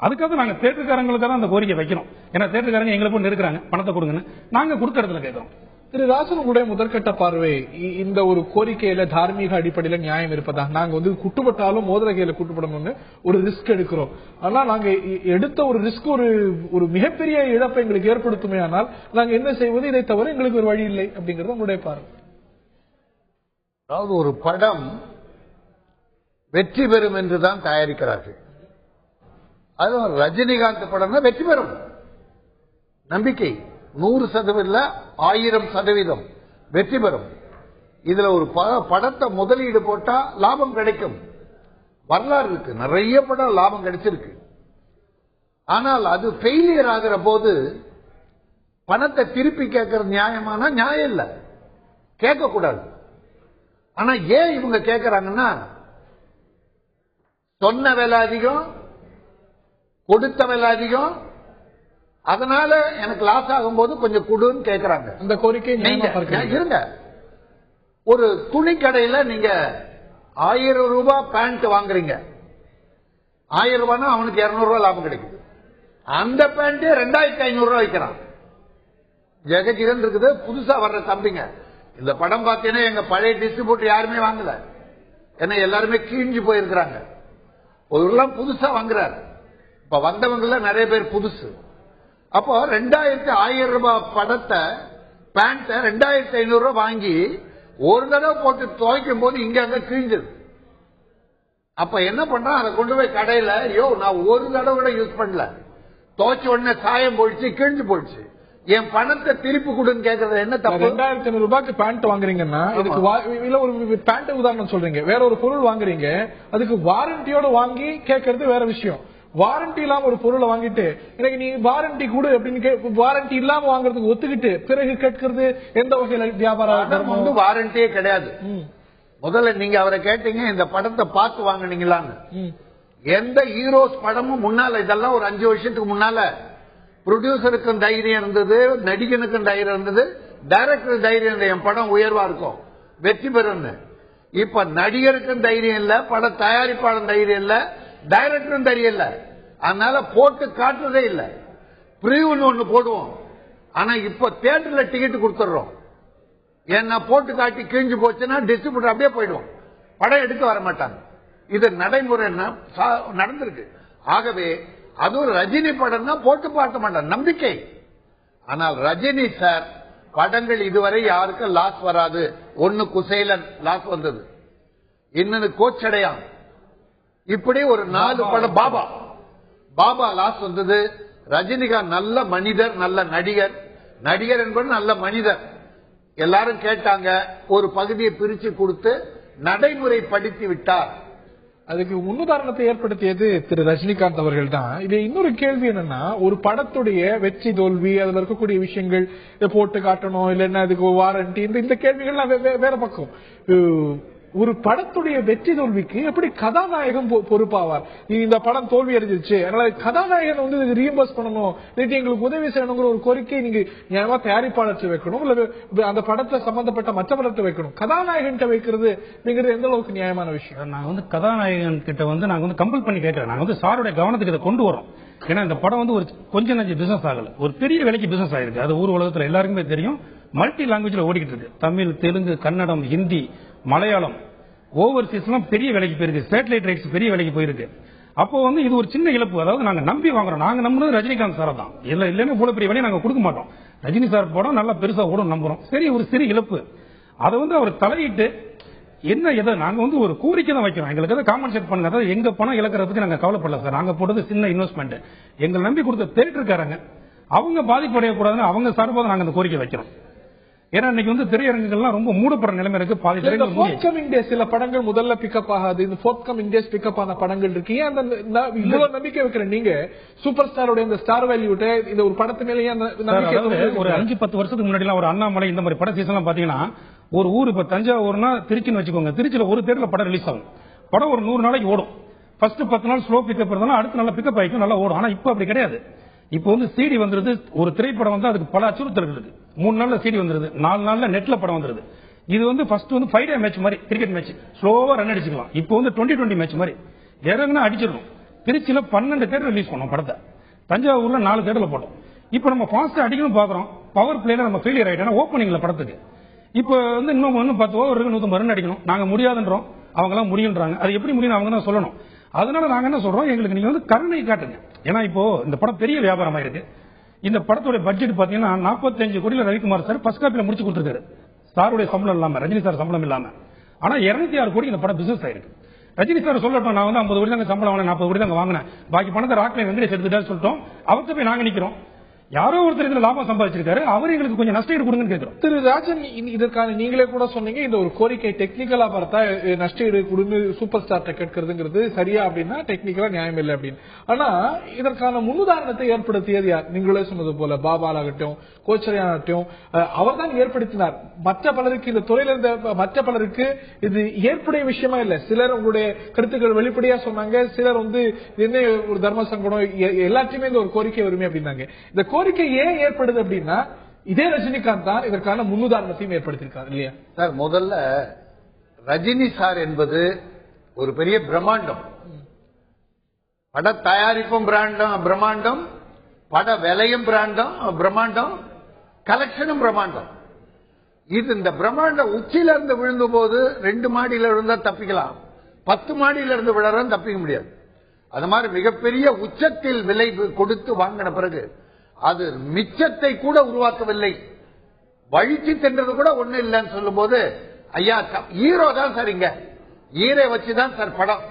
அதுக்காக நாங்க தேட்டருக்காரங்களுக்கு தான் அந்த கோரிக்கை வைக்கிறோம். ஏன்னா தேட்டருக்காரங்க எங்களை போய் நெருக்கிறாங்க, பணத்தை கொடுங்கன்னு நாங்க கொடுத்த இடத்துல கேட்கிறோம். திரு ராஜன், உங்களுடைய முதற்கட்ட பார்வை இந்த ஒரு கோரிக்கையில தார்மீக அடிப்படையில நியாயம் இருப்பதா? நாங்க குட்டுப்பட்டாலும் மோதிர கையில குட்டுப்படணும்னு ஒரு ரிஸ்க் எடுக்கிறோம். ஆனா நாங்க எடுத்த ஒரு ரிஸ்க் ஒரு மிகப்பெரிய இழப்பை எங்களுக்கு ஏற்படுத்துமே. ஆனால் நாங்க என்ன செய்வது? இதை தவிர எங்களுக்கு ஒரு வழி இல்லை அப்படிங்கறது உங்களுடைய பார்வை. அதாவது ஒரு படம் வெற்றி பெறும் என்றுதான் தயாரிக்கிறார்கள். அதுவும் ரஜினிகாந்த் படம் வெற்றி பெறும் நம்பிக்கை 100% 1000% வெற்றி பெறும். இதுல ஒரு படத்தை முதலீடு போட்டா லாபம் கிடைக்கும். வரலாறு இருக்கு, நிறைய படம் லாபம் கிடைச்சிருக்கு. ஆனால் அது ஃபெயிலியர் ஆகிற போது பணத்தை திருப்பி கேட்கறது நியாயமான நியாயம் இல்ல, கேட்க கூடாது. ஆனா ஏன் இவங்க கேட்கறாங்கன்னா சொன்ன விலை அதிகம், கொடுத்த விலை அதிகம், அதனால எனக்கு லாஸ் ஆகும் போது கொஞ்சம் கொடுன்னு கேட்கறாங்க. அந்த கோரிக்கை இருங்க. ஒரு துணி கடையில நீங்க 1000 ரூபாய் பேண்ட் வாங்குறீங்க, 1000 ரூபாய்னா அவனுக்கு 200 ரூபாய் லாபம் கிடைக்குது. அந்த பேண்ட் 2500 ரூபாய் வைக்கிறான். ஜெகஜீரன் இருக்குது, புதுசா வர்ற தம்பிங்க. இந்த படம் பார்த்தீங்கன்னா எங்க பழைய டிஸ்ட்ரிபியூட்டர் யாருமே வாங்கல, ஏன்னா எல்லாருமே கீழ்ஞ்சி போயிருக்கிறாங்க. ஒரு புதுசா வாங்குறாரு. இப்ப வந்தவங்கள நிறைய பேர் புதுசு. அப்போ 1000 ரூபாய் படத்தை பேண்ட 2500 ரூபாய் வாங்கி ஒரு தடவை போட்டு துவைக்கும் போது இங்க அங்க கிழிஞ்சது. அப்ப என்ன பண்றான், அதை கொண்டு போய் கடையில, ஐயோ நான் ஒரு தடவை கூட யூஸ் பண்ணல, துவைச்ச உடனே சாயம் போயிடுச்சு, கிழிஞ்சு போயிடுச்சு, என் பணத்தை திருப்பி கொடுன்னு கேக்குறது என்ன தப்பு? 2500 ரூபாய்க்கு பேண்ட் வாங்குறீங்கன்னா இதுக்கு இல்ல ஒரு பேண்ட் உதாரணம் சொல்றீங்க, வேற ஒரு பொருள் வாங்குறீங்க, அதுக்கு வாரண்டியோட வாங்கி கேட்கறது வேற விஷயம். வாரண்டி இல்லாம ஒரு பொருளை வாங்கிட்டு எனக்கு நீ வாரண்டி கொடு அப்படின்னு வாரண்டி இல்லாம வாங்குறதுக்கு ஒத்துக்கிட்டு பிறகு கேட்கறது எந்த வகையில வியாபாரம்? வாரண்டியே கிடையாது. முதல்ல நீங்க அவரை கேட்டீங்க இந்த படத்தை பார்த்து வாங்கினீங்களான்னு. எந்த ஹீரோஸ் படமும் முன்னால, இதெல்லாம் ஒரு 5 வருஷத்துக்கு முன்னால ப்ரொடியூசருக்கும் தைரியம் இருந்தது, நடிகனுக்கும் தைரியம் இருந்தது, டைரக்டர் தைரியம் இருந்தது, என் படம் உயர்வா இருக்கும், வெற்றி பெறும். இப்ப நடிகருக்கும் தைரியம் இல்ல, பட தயாரிப்பாளர் தைரியம் இல்ல, டைரக்டரும் தைரியம் இல்ல. அதனால போட்டு காட்டுறதே இல்ல. பிரிவுன்னு ஒண்ணு போடுவோம், ஆனா இப்ப தியேட்டர்ல டிக்கெட் கொடுத்துறோம். ஏன்னா போட்டு காட்டி கிழிஞ்சு போச்சுன்னா டிஸ்ட்ரிபியூட்டர் அப்படியே போயிடுவோம், படம் எடுக்க வர மாட்டாங்க. இது நடைமுறை நடந்திருக்கு. ஆகவே அது ஒரு ரஜினி படம் தான் போட்டு பார்க்க மாட்டாங்க, நம்பிக்கை. ஆனால் ரஜினி சார் படங்கள் இதுவரை யாருக்கும் லாஸ் வராது. ஒன்னு குசேலன் லாஸ் வந்தது, இன்னொன்னு கோச்சடையான், இப்படி ஒரு 4 படம். பாபா லாஸ் வந்தது. ரஜினிகாந்த் நல்ல மனிதர், நல்ல நடிகர், நடிகர் என்பது நல்ல மனிதர். எல்லாரும் கேட்டாங்க, ஒரு பகுதியை பிரிச்சு கொடுத்து நடைமுறைப்படுத்தி விட்டார். அதுக்கு முன்னுதாரணத்தை ஏற்படுத்தியது திரு ரஜினிகாந்த் அவர்கள் தான். இது இன்னொரு கேள்வி என்னன்னா, ஒரு படத்துடைய வெற்றி தோல்வி, அதுல இருக்கக்கூடிய விஷயங்கள் போட்டு காட்டணும் இல்லைன்னா அதுக்கு வாரண்டி, இந்த கேள்விகள்லாம் வேற பக்கம். ஒரு படத்துடைய வெற்றி தோல்விக்கு எப்படி கதாநாயகன் பொறுப்பாவார்? இந்த படம் தோல்வி அடைஞ்சிருச்சு, அதனால கதாநாயகன் வந்து ரீஎம்பர்ஸ் பண்ணணும், இல்லாட்டி எங்களுக்கு உதவி செய்யணுங்கிற ஒரு கோரிக்கை நீங்க நியாயமா தயாரிப்பாளர்கிட்ட வைக்கணும், இல்ல அந்த படத்துல சம்பந்தப்பட்ட மற்றவர்கிட்ட வைக்கணும். கதாநாயகன் வைக்கிறது அப்படிங்கிறது எந்த அளவுக்கு நியாயமான விஷயம்? நாங்க வந்து கதாநாயகன் கிட்ட வந்து நாங்க வந்து கம்பல் பண்ணி கேட்கிறோம். நாங்க வந்து சாருடைய கவனத்துக்கு இதை கொண்டு வரோம். ஏன்னா இந்த படம் வந்து ஒரு கொஞ்சம் நஞ்சு பிசினஸ் ஆகல, ஒரு பெரிய வேலைக்கு பிசினஸ் ஆயிருக்கு. அது ஊர் உலகத்துல எல்லாருக்குமே தெரியும். மல்டி லாங்குவேஜ்ல ஓடிக்கிட்டு இருக்கு. தமிழ், தெலுங்கு, கன்னடம், ஹிந்தி, மலையாளம், ஓவர்சீஸ்லாம் பெரிய வேலைக்கு போயிருக்கு. சேட்டலைட் ரைட்ஸ் பெரிய வேலைக்கு போயிருக்கு. அப்போ வந்து இது ஒரு சின்ன இழப்பு. அதாவது நாங்க நம்பி வாங்குறோம். நாங்க நம்புறது ரஜினிகாந்த் சார் தான். இல்லைன்னா இவ்வளவு பெரிய வேலையை நாங்க கொடுக்க மாட்டோம். ரஜினி சார் படம் நல்லா பெருசா ஓடும் நம்புறோம். சரி, ஒரு சிறு இழப்பு. அதை வந்து அவர் தலையிட்டு என்ன எதை நாங்க வந்து ஒரு கோரிக்கை தான் வைக்கிறோம். எங்களுக்கு எதாவது காம்பன்சேட் பண்ணுங்க. அதாவது எங்க பணம் இழக்கிறதுக்கு நாங்க கவலைப்படல சார். நாங்க போட்டது சின்ன இன்வெஸ்ட்மெண்ட். எங்களை நம்பி கொடுத்த தேட்டருக்காரங்க அவங்க பாதிப்படையக்கூடாதுன்னு அவங்க சார்பாக நாங்க அந்த கோரிக்கை வைக்கிறோம். ஏன்னா இன்னைக்கு வந்து திரையரங்குகள்லாம் ரொம்ப மூடப்பட்ட நிலைமை இருக்கு. பாதி திரையரங்கு சில படங்கள் முதல்ல பிக்கப் ஆகாது. இந்த ஃபோர்த் கமிங் டேஸ் பிக்கப் ஆன படங்கள் இருக்கு. ஏன் அந்த இவ்வளவு நம்பிக்கை வைக்கிற நீங்க சூப்பர் ஸ்டாரோட இந்த ஸ்டார் வேல்யூட்ட இந்த ஒரு படத்து மேலேயே ஒரு 5-10 வருஷத்துக்கு முன்னாடி ஒரு அண்ணாமலை இந்த மாதிரி பட சீசன் பாத்தீங்கன்னா, ஒரு ஊர் இப்ப தஞ்சாவூர்னா திருச்சின்னு வச்சுக்கோங்க, திருச்சியில ஒரு தேர்ல படம் ரிலீஸ் ஆகும். படம் ஒரு 100 நாளைக்கு ஓடும். ஃபர்ஸ்ட் 10 நாள் ஸ்லோ பிக்கப் இருந்தாலும் அடுத்த நாள் பிக்கப் ஆயிக்கும், நல்லா ஓடும். ஆனா இப்ப அப்படி கிடையாது. இப்போ வந்து சிடி வந்துருது. ஒரு திரைப்படம் வந்து அதுக்கு பல அச்சுறுத்தல் இருக்கு. 3 நாள்ல சிடி வந்துருது, 4 நாள்ல நெட்ல படம் வந்துருது. இது வந்து ஃபர்ஸ்ட் வந்து 5 டே மேட்ச் மாதிரி, கிரிக்கெட் மேட்ச் ஸ்லோவா ரன் அடிச்சுக்கலாம். இப்போ வந்து 2020 மேட்ச் மாதிரி இறங்குனா அடிச்சிடணும். திருச்சியில 12 தேட்டர் ரிலீஸ் பண்ணோம் படத்தை, தஞ்சாவூர்ல 4 தேட்டர்ல போட்டோம். இப்போ நம்ம ஃபாஸ்டா அடிக்கணும் பாக்குறோம், பவர் பிளேல நம்ம ஃபெயிலியர் ஆயிட்டோம் ஓப்பனிங்ல படத்துக்கு. இப்போ வந்து இன்னும் 10 ஓவர் 150 ரன் அடிக்கணும். நாங்க முடியாதுன்றோம், அவங்க எல்லாம் முடியுன்றாங்க. அது எப்படி முடியும் அவங்க தான் சொல்லணும். அதனால நாங்க என்ன சொல்றோம், எங்களுக்கு நீங்க வந்து கருணை காட்டுங்க. ஏன்னா இப்போ இந்த படம் பெரிய வியாபாரமா இருக்கு. இந்த படத்தோட பட்ஜெட் பாத்தீங்கன்னா 45 கோடியில ரவிக்குமார் சார் ஃபர்ஸ்ட் காப்பில முடிச்சு கொடுத்திருக்காரு. சாருடைய சம்பளம் இல்லாம, ரஜினி சார் சம்பளம் இல்லாம. ஆனா 206 கோடி இந்த படம் பிசினஸ் ஆயிருக்கு. ரஜினி சார் சொல்லட்டும், நான் வந்து 50 கோடி தாங்க சம்பளம் வாங்கினேன், 40 கோடி தாங்க வாங்கினேன், பாக்கி பணத்தை ராக்ல வெங்கடேஷ் எடுத்துட்டாரு சொல்லிட்டோம். அவர்கிட்ட போய் நாங்க நிக்கிறோம். யாரோ ஒருத்தர் இதுல லாபம் சம்பாதிச்சிருக்காரு, அவர் எங்களுக்கு கொஞ்சம் நஷ்டஈடு கொடுங்கன்னு கேட்கிறோம். திரு ராஜன், இதற்கான நீங்களே கூட சொன்னீங்க, இந்த ஒரு கோரிக்கை டெக்னிக்கலா பார்த்தா நஷ்டஈடு கொடுங்க சூப்பர் ஸ்டார்ட்ட கேட்கறதுங்கிறது சரியா அப்படின்னா டெக்னிக்கலா நியாயம் இல்லை அப்படின்னு. ஆனா இதற்கான முன்னுதாரணத்தை ஏற்படுத்தியது யார்? நீங்களே சொன்னது போல பாபாலாகட்டும், கோச்சரையாகட்டும், அவர் தான் ஏற்படுத்தினார். மற்ற பலருக்கு, இந்த துறையில இருந்த மற்ற பலருக்கு இது ஏற்புடைய விஷயமா இல்ல. சிலர் உங்களுடைய கருத்துக்கள் வெளிப்படையா சொன்னாங்க, சிலர் வந்து என்ன ஒரு தர்ம சங்கடம் எல்லாத்தையுமே இந்த ஒரு கோரிக்கை வருமே அப்படின்னாங்க. இந்த கோரிக்கை ஏன் ஏற்படுது அப்படின்னா, இதே ரஜினிகாந்த் தான் இதற்கான முன்னுதாரணத்தையும் ஏற்படுத்தியிருக்காரு இல்லையா சார்? முதல்ல ரஜினி சார் என்பது ஒரு பெரிய பிரம்மாண்டம். பட தயாரிப்பும் பிரம்மாண்டம், பட விலையும் பிரம்மாண்டம், கலெக்ஷனும் பிரம்மாண்டம். இது இந்த பிரம்மாண்ட உச்சியில இருந்து விழுந்த போது 2 மாடியில இருந்தா தப்பிக்கலாம், 10 மாடியில இருந்து விழறோம் தப்பிக்க முடியாது. அது மாதிரி மிகப்பெரிய உச்சத்தில் விலை கொடுத்து வாங்கின பிறகு அது மிச்சத்தை கூட உருவாக்கவில்லை. வழிச்சு தின்றது கூட ஒண்ணு இல்லைன்னு சொல்லும் போது, ஐயா ஹீரோ தான் சார், இங்க ஹீரோ வச்சுதான் சார் படம்.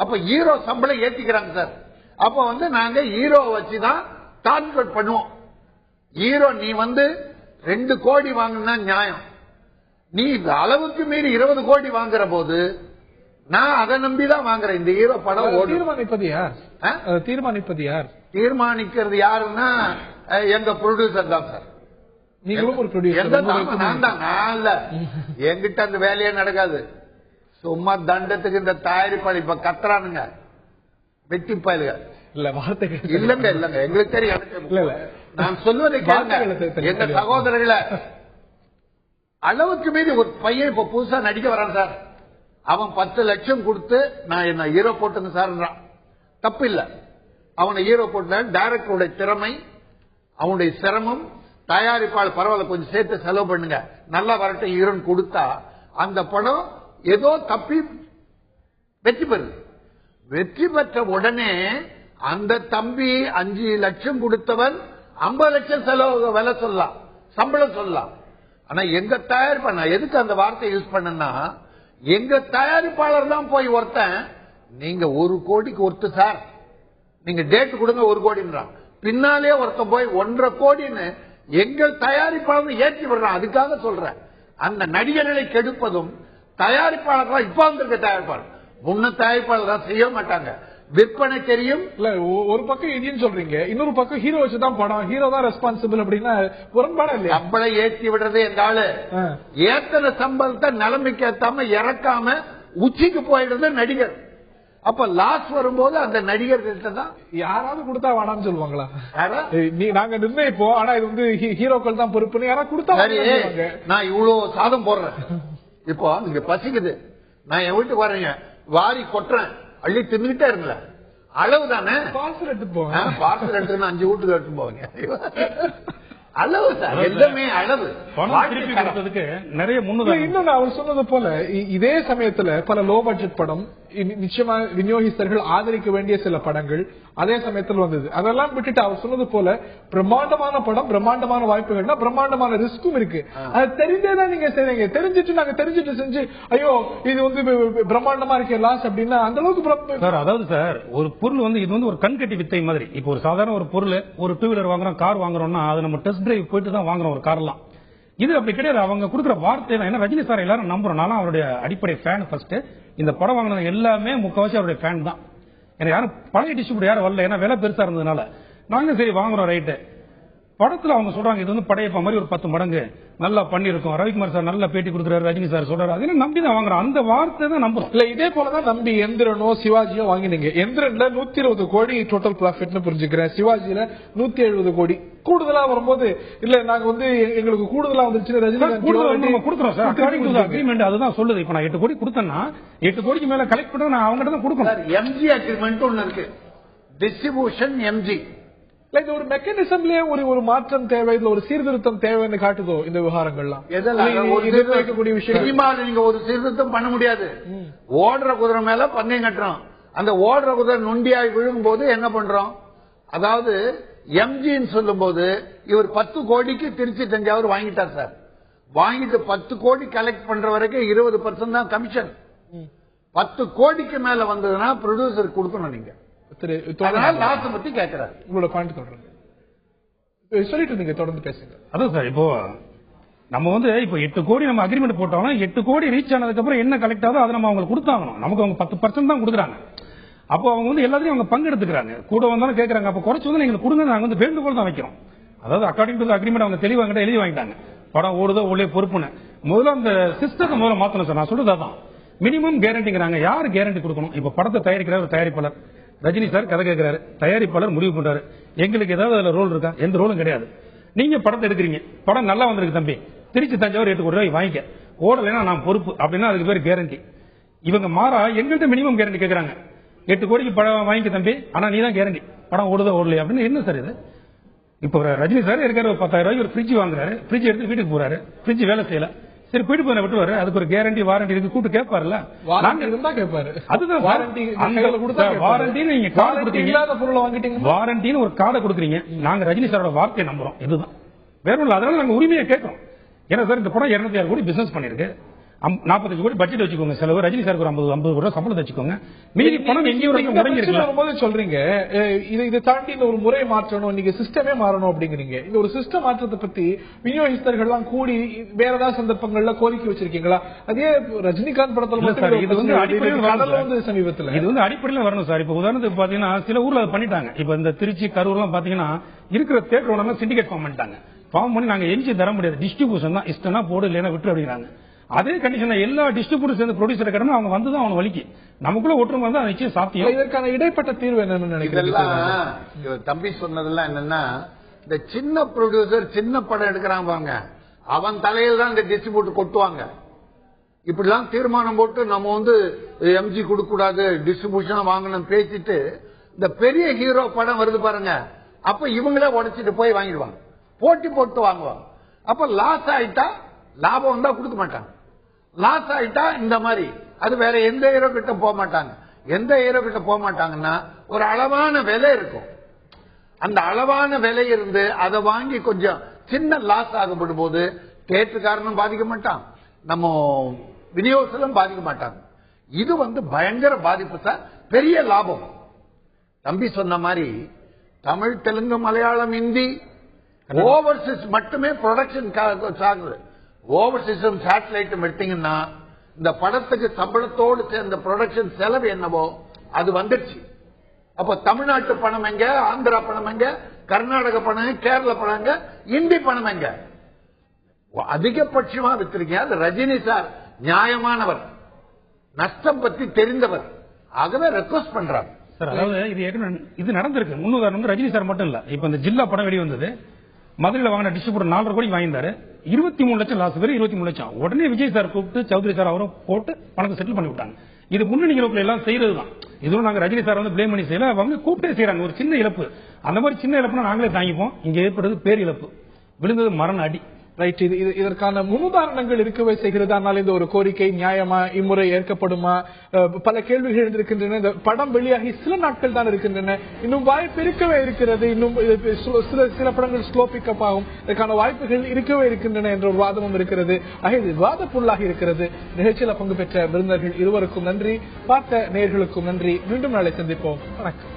அப்ப ஹீரோ சம்பளம் ஏத்திக்கிறாங்க சார். அப்ப வந்து நாங்க ஹீரோ வச்சுதான் டார்கெட் பண்ணுவோம். ஹீரோ நீ 2 கோடி வாங்கினா நியாயம், நீ அளவுக்கு மீறி 20 கோடி வாங்குற போது நான் அதை நம்பிதான் வாங்குறேன். இந்த ஹீரோ படம் தீர்மானிப்பது யார்? தீர்மானிப்பது யார்? தீர்மானிக்கிறது யாருன்னா எங்க ப்ரொடியூசர் தான் சார். நீங்களும் ஒரு ப்ரொடியூசர்? நான் இல்ல, என்கிட்ட அந்த வேலையே நடக்காது. சும்மா தண்டத்துக்கு இந்த தயாரிப்பாளர் இப்ப கத்துறானுங்க வெட்டி பயலுங்க. இல்ல வார்த்தை இல்லங்க எங்களுக்கு தெரியும். நான் சொல்வதை கேளுங்க. எங்க சகோதரர்களை அளவுக்கு மீறி ஒரு பையன் இப்ப புதுசா நடிக்க வரான் சார், அவன் 10 லட்சம் கொடுத்து நான் என்ன ஹீரோ போட்டுங்க சார்ன்றான். தப்பு இல்ல, அவனை ஹீரோ போட்டு டைரக்டருடைய திறமை, அவனுடைய சிரமம், தயாரிப்பாளர் பரவாயில்ல கொஞ்சம் சேர்த்து செலவு பண்ணுங்க நல்லா வரட்டும் ஹீரோன்னு கொடுத்தா அந்த படம் ஏதோ தப்பி வெற்றி பெறுது. வெற்றி பெற்ற உடனே அந்த தம்பி 5 லட்சம் கொடுத்தவன் 50 லட்சம் செலவு விலை சொல்லலாம், சம்பளம் சொல்லலாம். ஆனா எங்க தயாரிப்பா, நான் எதுக்கு அந்த வார்த்தையை யூஸ் பண்ணா, எங்க தயாரிப்பாளர் தான் போய் ஒருத்தன் நீங்க 1 கோடிக்கு ஒருத்தர் சார் நீங்க டேட் கொடுங்க 1 கோடின்றான், பின்னாலே ஒருத்தன் போய் 1.5 கோடின்னு எங்கள் தயாரிப்பாளர் ஏற்றி விடுறான். அதுக்காக சொல்றேன், அந்த நடிகர்களை கெடுப்பதும் தயாரிப்பாளர்கள் இப்ப வந்திருக்க தயாரிப்பாளர் முன்ன தயாரிப்பாளர் தான் செய்ய மாட்டாங்க, விற்பனை தெரியும். இல்ல ஒரு பக்கம் இதுன்னு சொல்றீங்க, இன்னொரு பக்கம் ஹீரோ வச்சுதான் படம், ஹீரோ தான் ரெஸ்பான்சிபிள் அப்படின்னா முரண்பாடா இல்லையா? சம்பளம் ஏற்றி விடுறது எங்க ஆளு, ஏத்தன சம்பளத்தை நிலைமைக்கு ஏத்தாம இறக்காம உச்சிக்கு போயிடுறது நடிகர். அப்ப லாஸ் வரும்போது அந்த நடிகர்கிட்ட தான் யாராவது கொடுத்தா வேணாம்னு சொல்லுவாங்களா? நாங்க நிர்ணயிப்போம், ஆனா இது ஹீரோக்கள் தான் பொறுப்புன்னு யாராவது கொடுத்தா. நான் இவ்வளவு சாதம் போடுறேன், இப்போ நீங்க பசிக்குது, நான் என் வீட்டுக்கு வரேங்க, வாரி கொட்டுறேன், அள்ளி தின்னுகிட்டே இருங்கள, அளவு தானே. பார்சல் எடுத்து போங்க, பார்சல் எடுத்து 5 வீட்டுக்கு எடுத்து போவீங்க. அளவு சார், எல்லாமே அளவு. நிறைய இன்னும் அவர் சொன்னது போல இதே சமயத்துல பல லோ பட்ஜெட் படம் நிச்சயமா விநியோகிஸ்தர்கள் ஆதரிக்க வேண்டிய சில படங்கள் அதே சமயத்தில் வந்தது. அதெல்லாம் விட்டுட்டு அவர் சொன்னது போல பிரம்மாண்டமான படம், பிரம்மாண்டமான வாய்ப்புகள்னா பிரம்மாண்டமான ரிஸ்க்கும் இருக்கு. அது தெரிஞ்சேதான் நீங்க செய்றீங்க, தெரிஞ்சிட்டு செஞ்சு ஐயோ இது பிரம்மாண்டமா இருக்கே லாஸ் அப்படின்னா அந்த அளவுக்கு சார். அதாவது சார் ஒரு பொருள் இது ஒரு கண்கட்டி வித்தை மாதிரி. இப்போ ஒரு சாதாரண ஒரு பொருள், ஒரு 2 வீலர் வாங்குறோம், கார் வாங்குறோம்னா அது நம்ம டெஸ்ட் டிரைவ் போயிட்டு தான் வாங்குறோம் ஒரு கார்லாம். இது அப்படி கிடையாது, அவங்க கொடுக்குற வார்த்தை தான். ஏன்னா ரஜினி சார் எல்லாரும் நம்புறோம், நானும் அவருடைய அடிப்படை ஃபேன். ஃபர்ஸ்ட் இந்த படம் வாங்கினது எல்லாமே முக்கால்வாசி அவருடைய ஃபேன் தான். எனக்கு யாரும் பழைய டிஸ்ட்ரிபியூட்டர் யாரும் வரல, ஏன்னா விலை பெருசா இருந்ததுனால நாங்க சரி வாங்குறோம் ரைட்டு. படத்துல அவங்க சொல்றாங்க இது படையப்பா மாதிரி ஒரு 10 மடங்கு நல்லா பண்ணிருக்கோம், ரவிக்குமார் சார் நல்ல பேட்டி கொடுக்குறாரு, ரஜினி சார் சொல்றாரு, அதெல்லாம் நம்பி தான் வாங்குறோம், அந்த வார்த்தை தான் நம்புறோம். இல்ல இதே போலதான் நம்பி எந்திரனோ சிவாஜியோ வாங்கினீங்க. எந்திரன்ல 120 கோடி டோட்டல் ப்ராஃபிட்னு புரிஞ்சுக்கிறேன், சிவாஜியில 170 கோடி. கூடுதலா வரும்போது இல்ல நாங்க எங்களுக்கு கூடுதலா வந்துருச்சு ரஜினிகாந்த் கொடுக்குறோம் sir, according to the agreement. அதுதான் சொல்லுது. இப்ப நான் 8 கோடி கொடுத்தேன்னா 8 கோடிக்கு மேல கலெக்ட் பண்ண நான் அவங்ககிட்ட தான் கொடுக்கணும். எம்ஜி அக்ரிமெண்ட் ஒன்னு இருக்கு, டிஸ்ட்ரிபியூஷன் எம்ஜி. ஒரு மெக்கானிசம்லயே ஒரு மாற்றம் தேவை, இதுல ஒரு சீர்திருத்தம் தேவைன்னு காட்டுதோ இந்த விவகாரங்கள்லாம். சினிமாவில் நீங்க ஒரு சீர்திருத்தம் பண்ண முடியாது. ஓடுற குதிரை மேல பந்தயம் கட்டுறோம், அந்த ஓடுற குதிரை நொண்டியாய் விழும் போது என்ன பண்றோம்? அதாவது எம்ஜின்னு சொல்லும் போது இவர் 10 கோடிக்கு திருச்சி தஞ்சாவூர் வாங்கிட்டார் சார். வாங்கிட்டு 10 கோடி கலெக்ட் பண்ற வரைக்கும் 20% தான் கமிஷன். 10 கோடிக்கு மேல வந்ததுன்னா ப்ரொடியூசர் கொடுக்கணும் நீங்க. பத்தி கேட்கிறாரு, உங்களோட பாயிண்ட் சொல்றேன், சொல்லிட்டு இருந்தீங்க, தொடர்ந்து பேசுங்க. அதான் சார் இப்போ நம்ம இப்போ 8 கோடி நம்ம அக்ரிமெண்ட் போட்டாலும் 8 கோடி ரீச் ஆனதுக்கு அப்புறம் என்ன கலெக்ட் ஆகுதோ அதை நம்ம அவங்களுக்கு கொடுத்தாகணும். நமக்கு அவங்க 10% தான் கொடுக்குறாங்க. அப்போ அவங்க எல்லாத்தையும் அவங்க பங்கெடுத்துக்கிறாங்க, கூட வந்தாலும் கேட்கறாங்க. அப்ப குறைச்சு எங்களுக்கு கொடுங்க, நாங்க வேண்டுகோள் தான் வைக்கிறோம். அதாவது அக்கார்டிங் டு அக்ரிமெண்ட் அவங்க தெளிவாங்க எழுதி வாங்கிட்டாங்க, படம் ஓடுதோ உள்ளே பொறுப்புன்னு. முதல்ல அந்த சிஸ்டத்தை முதல்ல மாத்தணும் சார். நான் சொல்றது அதான், மினிமம் கேரண்டிங்கிறாங்க. யாரு கேரண்டி கொடுக்கணும்? இப்ப படத்தை தயாரிக்கிற ஒரு தயாரிப்பாளர், ரஜினி சார் கதை கேட்கிறாரு, தயாரிப்பாளர் முடிவு பண்றாரு, எங்களுக்கு ஏதாவது அதுல ரோல் இருக்கா? எந்த ரோலும் கிடையாது. நீங்க படத்தை எடுக்கிறீங்க, படம் நல்லா வந்திருக்கு தம்பி, திருச்சி தஞ்சாவூர் 8 கோடி ரூபாய் வாங்கிக்க, ஓடலைன்னா நான் பொறுப்பு அப்படின்னா அதுக்கு பேர் கேரண்டி. இவங்க மாறா எங்கள்கிட்ட மினிமம் கேரண்டி கேட்கறாங்க. 8 கோடிக்கு படம் வாங்கிக்க தம்பி, ஆனா நீ தான் கேரண்டி, படம் ஓடுதோ ஓடலையா அப்படின்னு. என்ன சார் இது? இப்ப ரஜினி சார் இருக்காரு, 10,000 ரூபாய்க்கு ஒரு ஃப்ரிட்ஜ் வாங்குறாரு, ஃப்ரிட்ஜ் எடுத்து வீட்டுக்கு போறாரு, ஃப்ரிட்ஜ் வேலை செய்யல, சரி போயிட்டு போன விட்டுவாரு, அதுக்கு ஒரு கேரண்டி வாரண்டி இருக்கு, கூட்டு கேட்பாருல்ல, அதுதான் வாரண்டி. நீங்க கார்டு கொடுத்தீங்க, வாரண்டின்னு ஒரு கார்டை கொடுக்குறீங்க. நாங்க ரஜினி சாரோட வார்த்தையை நம்புறோம், இதுதான் வேற ஒண்ணு. அதனால நாங்க உரிமையை கேட்கிறோம். ஏன்னா சார் இந்த படம் 206 கோடி பிசினஸ் பண்ணிருக்கு, 45 கோடி பட்ஜெட் வச்சுக்கோங்க செலவு, ரஜினி சாருக்கு ஒரு 50 கோடி சம்பளம் வச்சுக்கோங்க, மீதி பணம் எங்கேயும் முடங்கி இருக்கும்போது சொல்றீங்க இதை தாண்டி இந்த ஒரு முறை மாற்றணும், நீங்க சிஸ்டமே மாறணும் அப்படிங்கிறீங்க. இந்த ஒரு சிஸ்டம் மாற்றத்தை பத்தி விநியோகஸ்தர்கள் எல்லாம் கூடி வேற ஏதாவது சந்தர்ப்பங்கள்ல கோரிக்கை வச்சிருக்கீங்களா? அதே ரஜினிகாந்த் படத்துல சமீபத்தில் இது வந்து அடிப்படையில் வரணும் சார். இப்ப உதாரணத்துக்கு பாத்தீங்கன்னா சில ஊர்ல அதை பண்ணிட்டாங்க. இப்ப இந்த திருச்சி கரூர் எல்லாம் பாத்தீங்கன்னா இருக்கிற தேட்டர் சிண்டிகேட் ஃபார்ம் பண்ணிட்டாங்க. ஃபார்ம் பண்ணி நாங்க எஞ்சி தர முடியாது, டிஸ்ட்ரிபியூஷன் தான், இஷ்டம்னா போடு இல்லைன்னா விட்டு அப்படிங்கிறாங்க. அதே கண்டிஷன் எல்லா டிஸ்ட்ரிபியூட்டர் சேர்ந்து ப்ரொடியூசர் கடமை அவங்க வந்துதான் அவங்க வலிக்கு நமக்குள்ள ஒற்றுமை வந்து அது நிச்சயம் சாத்தியம். இதற்கான இடைப்பட்ட தீர்வு என்னன்னு நினைக்கிறேன். தம்பி சொன்னதெல்லாம் என்னன்னா, இந்த சின்ன ப்ரொடியூசர் சின்ன படம் எடுக்கிறாங்க பாருங்க, அவன் தலையில் தான் இந்த டிஸ்ட்ரிபியூட்டர் கொட்டுவாங்க. இப்படிலாம் தீர்மானம் போட்டு நம்ம வந்து எம்ஜி கொடுக்க கூடாது, டிஸ்ட்ரிபியூஷன் வாங்கணும் பேசிட்டு இந்த பெரிய ஹீரோ படம் வருது பாருங்க, அப்ப இவங்களே உடைச்சிட்டு போய் வாங்கிடுவாங்க, போட்டி போட்டு வாங்குவாங்க. அப்ப லாஸ் ஆயிட்டா லாபம் வந்தா கொடுக்க மாட்டாங்க, லாஸ் ஆயிட்டா இந்த மாதிரி அது வேற எந்த ஹீரோ கிட்ட போக மாட்டாங்க. எந்த ஹீரோ கிட்ட போக மாட்டாங்கன்னா ஒரு அளவான விலை இருக்கும், அந்த அளவான விலை இருந்து அதை வாங்கி கொஞ்சம் சின்ன லாஸ் ஆகப்படும் போது தேட்டருக்காரனும் பாதிக்க மாட்டான், நம்ம விநியோகத்திலும் பாதிக்க மாட்டாங்க. இது வந்து பயங்கர பாதிப்பு சார், பெரிய லாபம். தம்பி சொன்ன மாதிரி தமிழ், தெலுங்கு, மலையாளம், ஹிந்தி, ஓவர்சீஸ் மட்டுமே ப்ரொடக்ஷன் ஆகுது. ஓவர்சீஸ் சேட்டலைட் எடுத்தீங்கன்னா இந்த படத்துக்கு சம்பளத்தோடு சேர்ந்த ப்ரொடக்ஷன் செலவு என்னவோ அது வந்துடுச்சு. அப்ப தமிழ்நாட்டு பணம் எங்க, ஆந்திரா பணம் எங்க, கர்நாடக பணம், கேரள பணம் எங்க, இந்தி பணம் எங்க? அதிகபட்சமா வித்திருக்கீங்க. அது ரஜினி சார் நியாயமானவர், நஷ்டம் பத்தி தெரிந்தவர், ஆகவே ரெக்வஸ்ட் பண்றாங்க சார். அதாவது இது நடந்திருக்கு. முன்னுதாரணம் ரஜினி சார் மட்டும் இல்ல. இப்ப இந்த ஜில்லா படம் வெளி வந்தது, மதுரையில் வாங்கின டிஸ்ட்ரிபியூட்டர் 4.5 கோடி வாங்கியிருந்தாரு, 23 லட்சம் லாஸ், வெறும் 23 லட்சம். உடனே விஜய் சார் கூப்பிட்டு சௌத்ரி சார் அவரும் போட்டு பணத்தை செட்டில் பண்ணி விட்டாங்க. இது முன்னணிகளுக்குள்ள எல்லாம் செய்யறதுதான். இதுவும் நாங்க ரஜினி சார் வந்து பிளேம் பண்ணி செய்யல, அவங்க கூப்பிட்டே செய்யறாங்க. ஒரு சின்ன இழப்பு, அந்த மாதிரி சின்ன இழப்புனா நாங்களே தாங்கிப்போம். இங்க ஏற்படுறது பேர் இழப்பு, விழுந்தது மரண அடி. ரைட். இதற்கான முன்னுதாரணங்கள் இருக்கவே செய்கிறது. ஆனால் இந்த ஒரு கோரிக்கை நியாயமா, இம்முறை ஏற்கப்படுமா? பல கேள்விகள் எழுந்திருக்கின்றன. இந்த படம் வெளியாகி சில நாட்கள் தான் இருக்கின்றன, இன்னும் வாய்ப்பு இருக்கவே இருக்கிறது. இன்னும் சில படங்கள் ஸ்லோ பிக்கப் ஆகும், இதற்கான வாய்ப்புகள் இருக்கவே இருக்கின்றன என்ற ஒரு வாதமும் இருக்கிறது. ஆக இது விவாதப்புள்ளாக இருக்கிறது. நிகழ்ச்சியில் பங்கு பெற்ற விருந்தினர்கள் இருவருக்கும் நன்றி, பார்த்த நேயர்களுக்கும் நன்றி. மீண்டும் நாளை சந்திப்போம். வணக்கம்.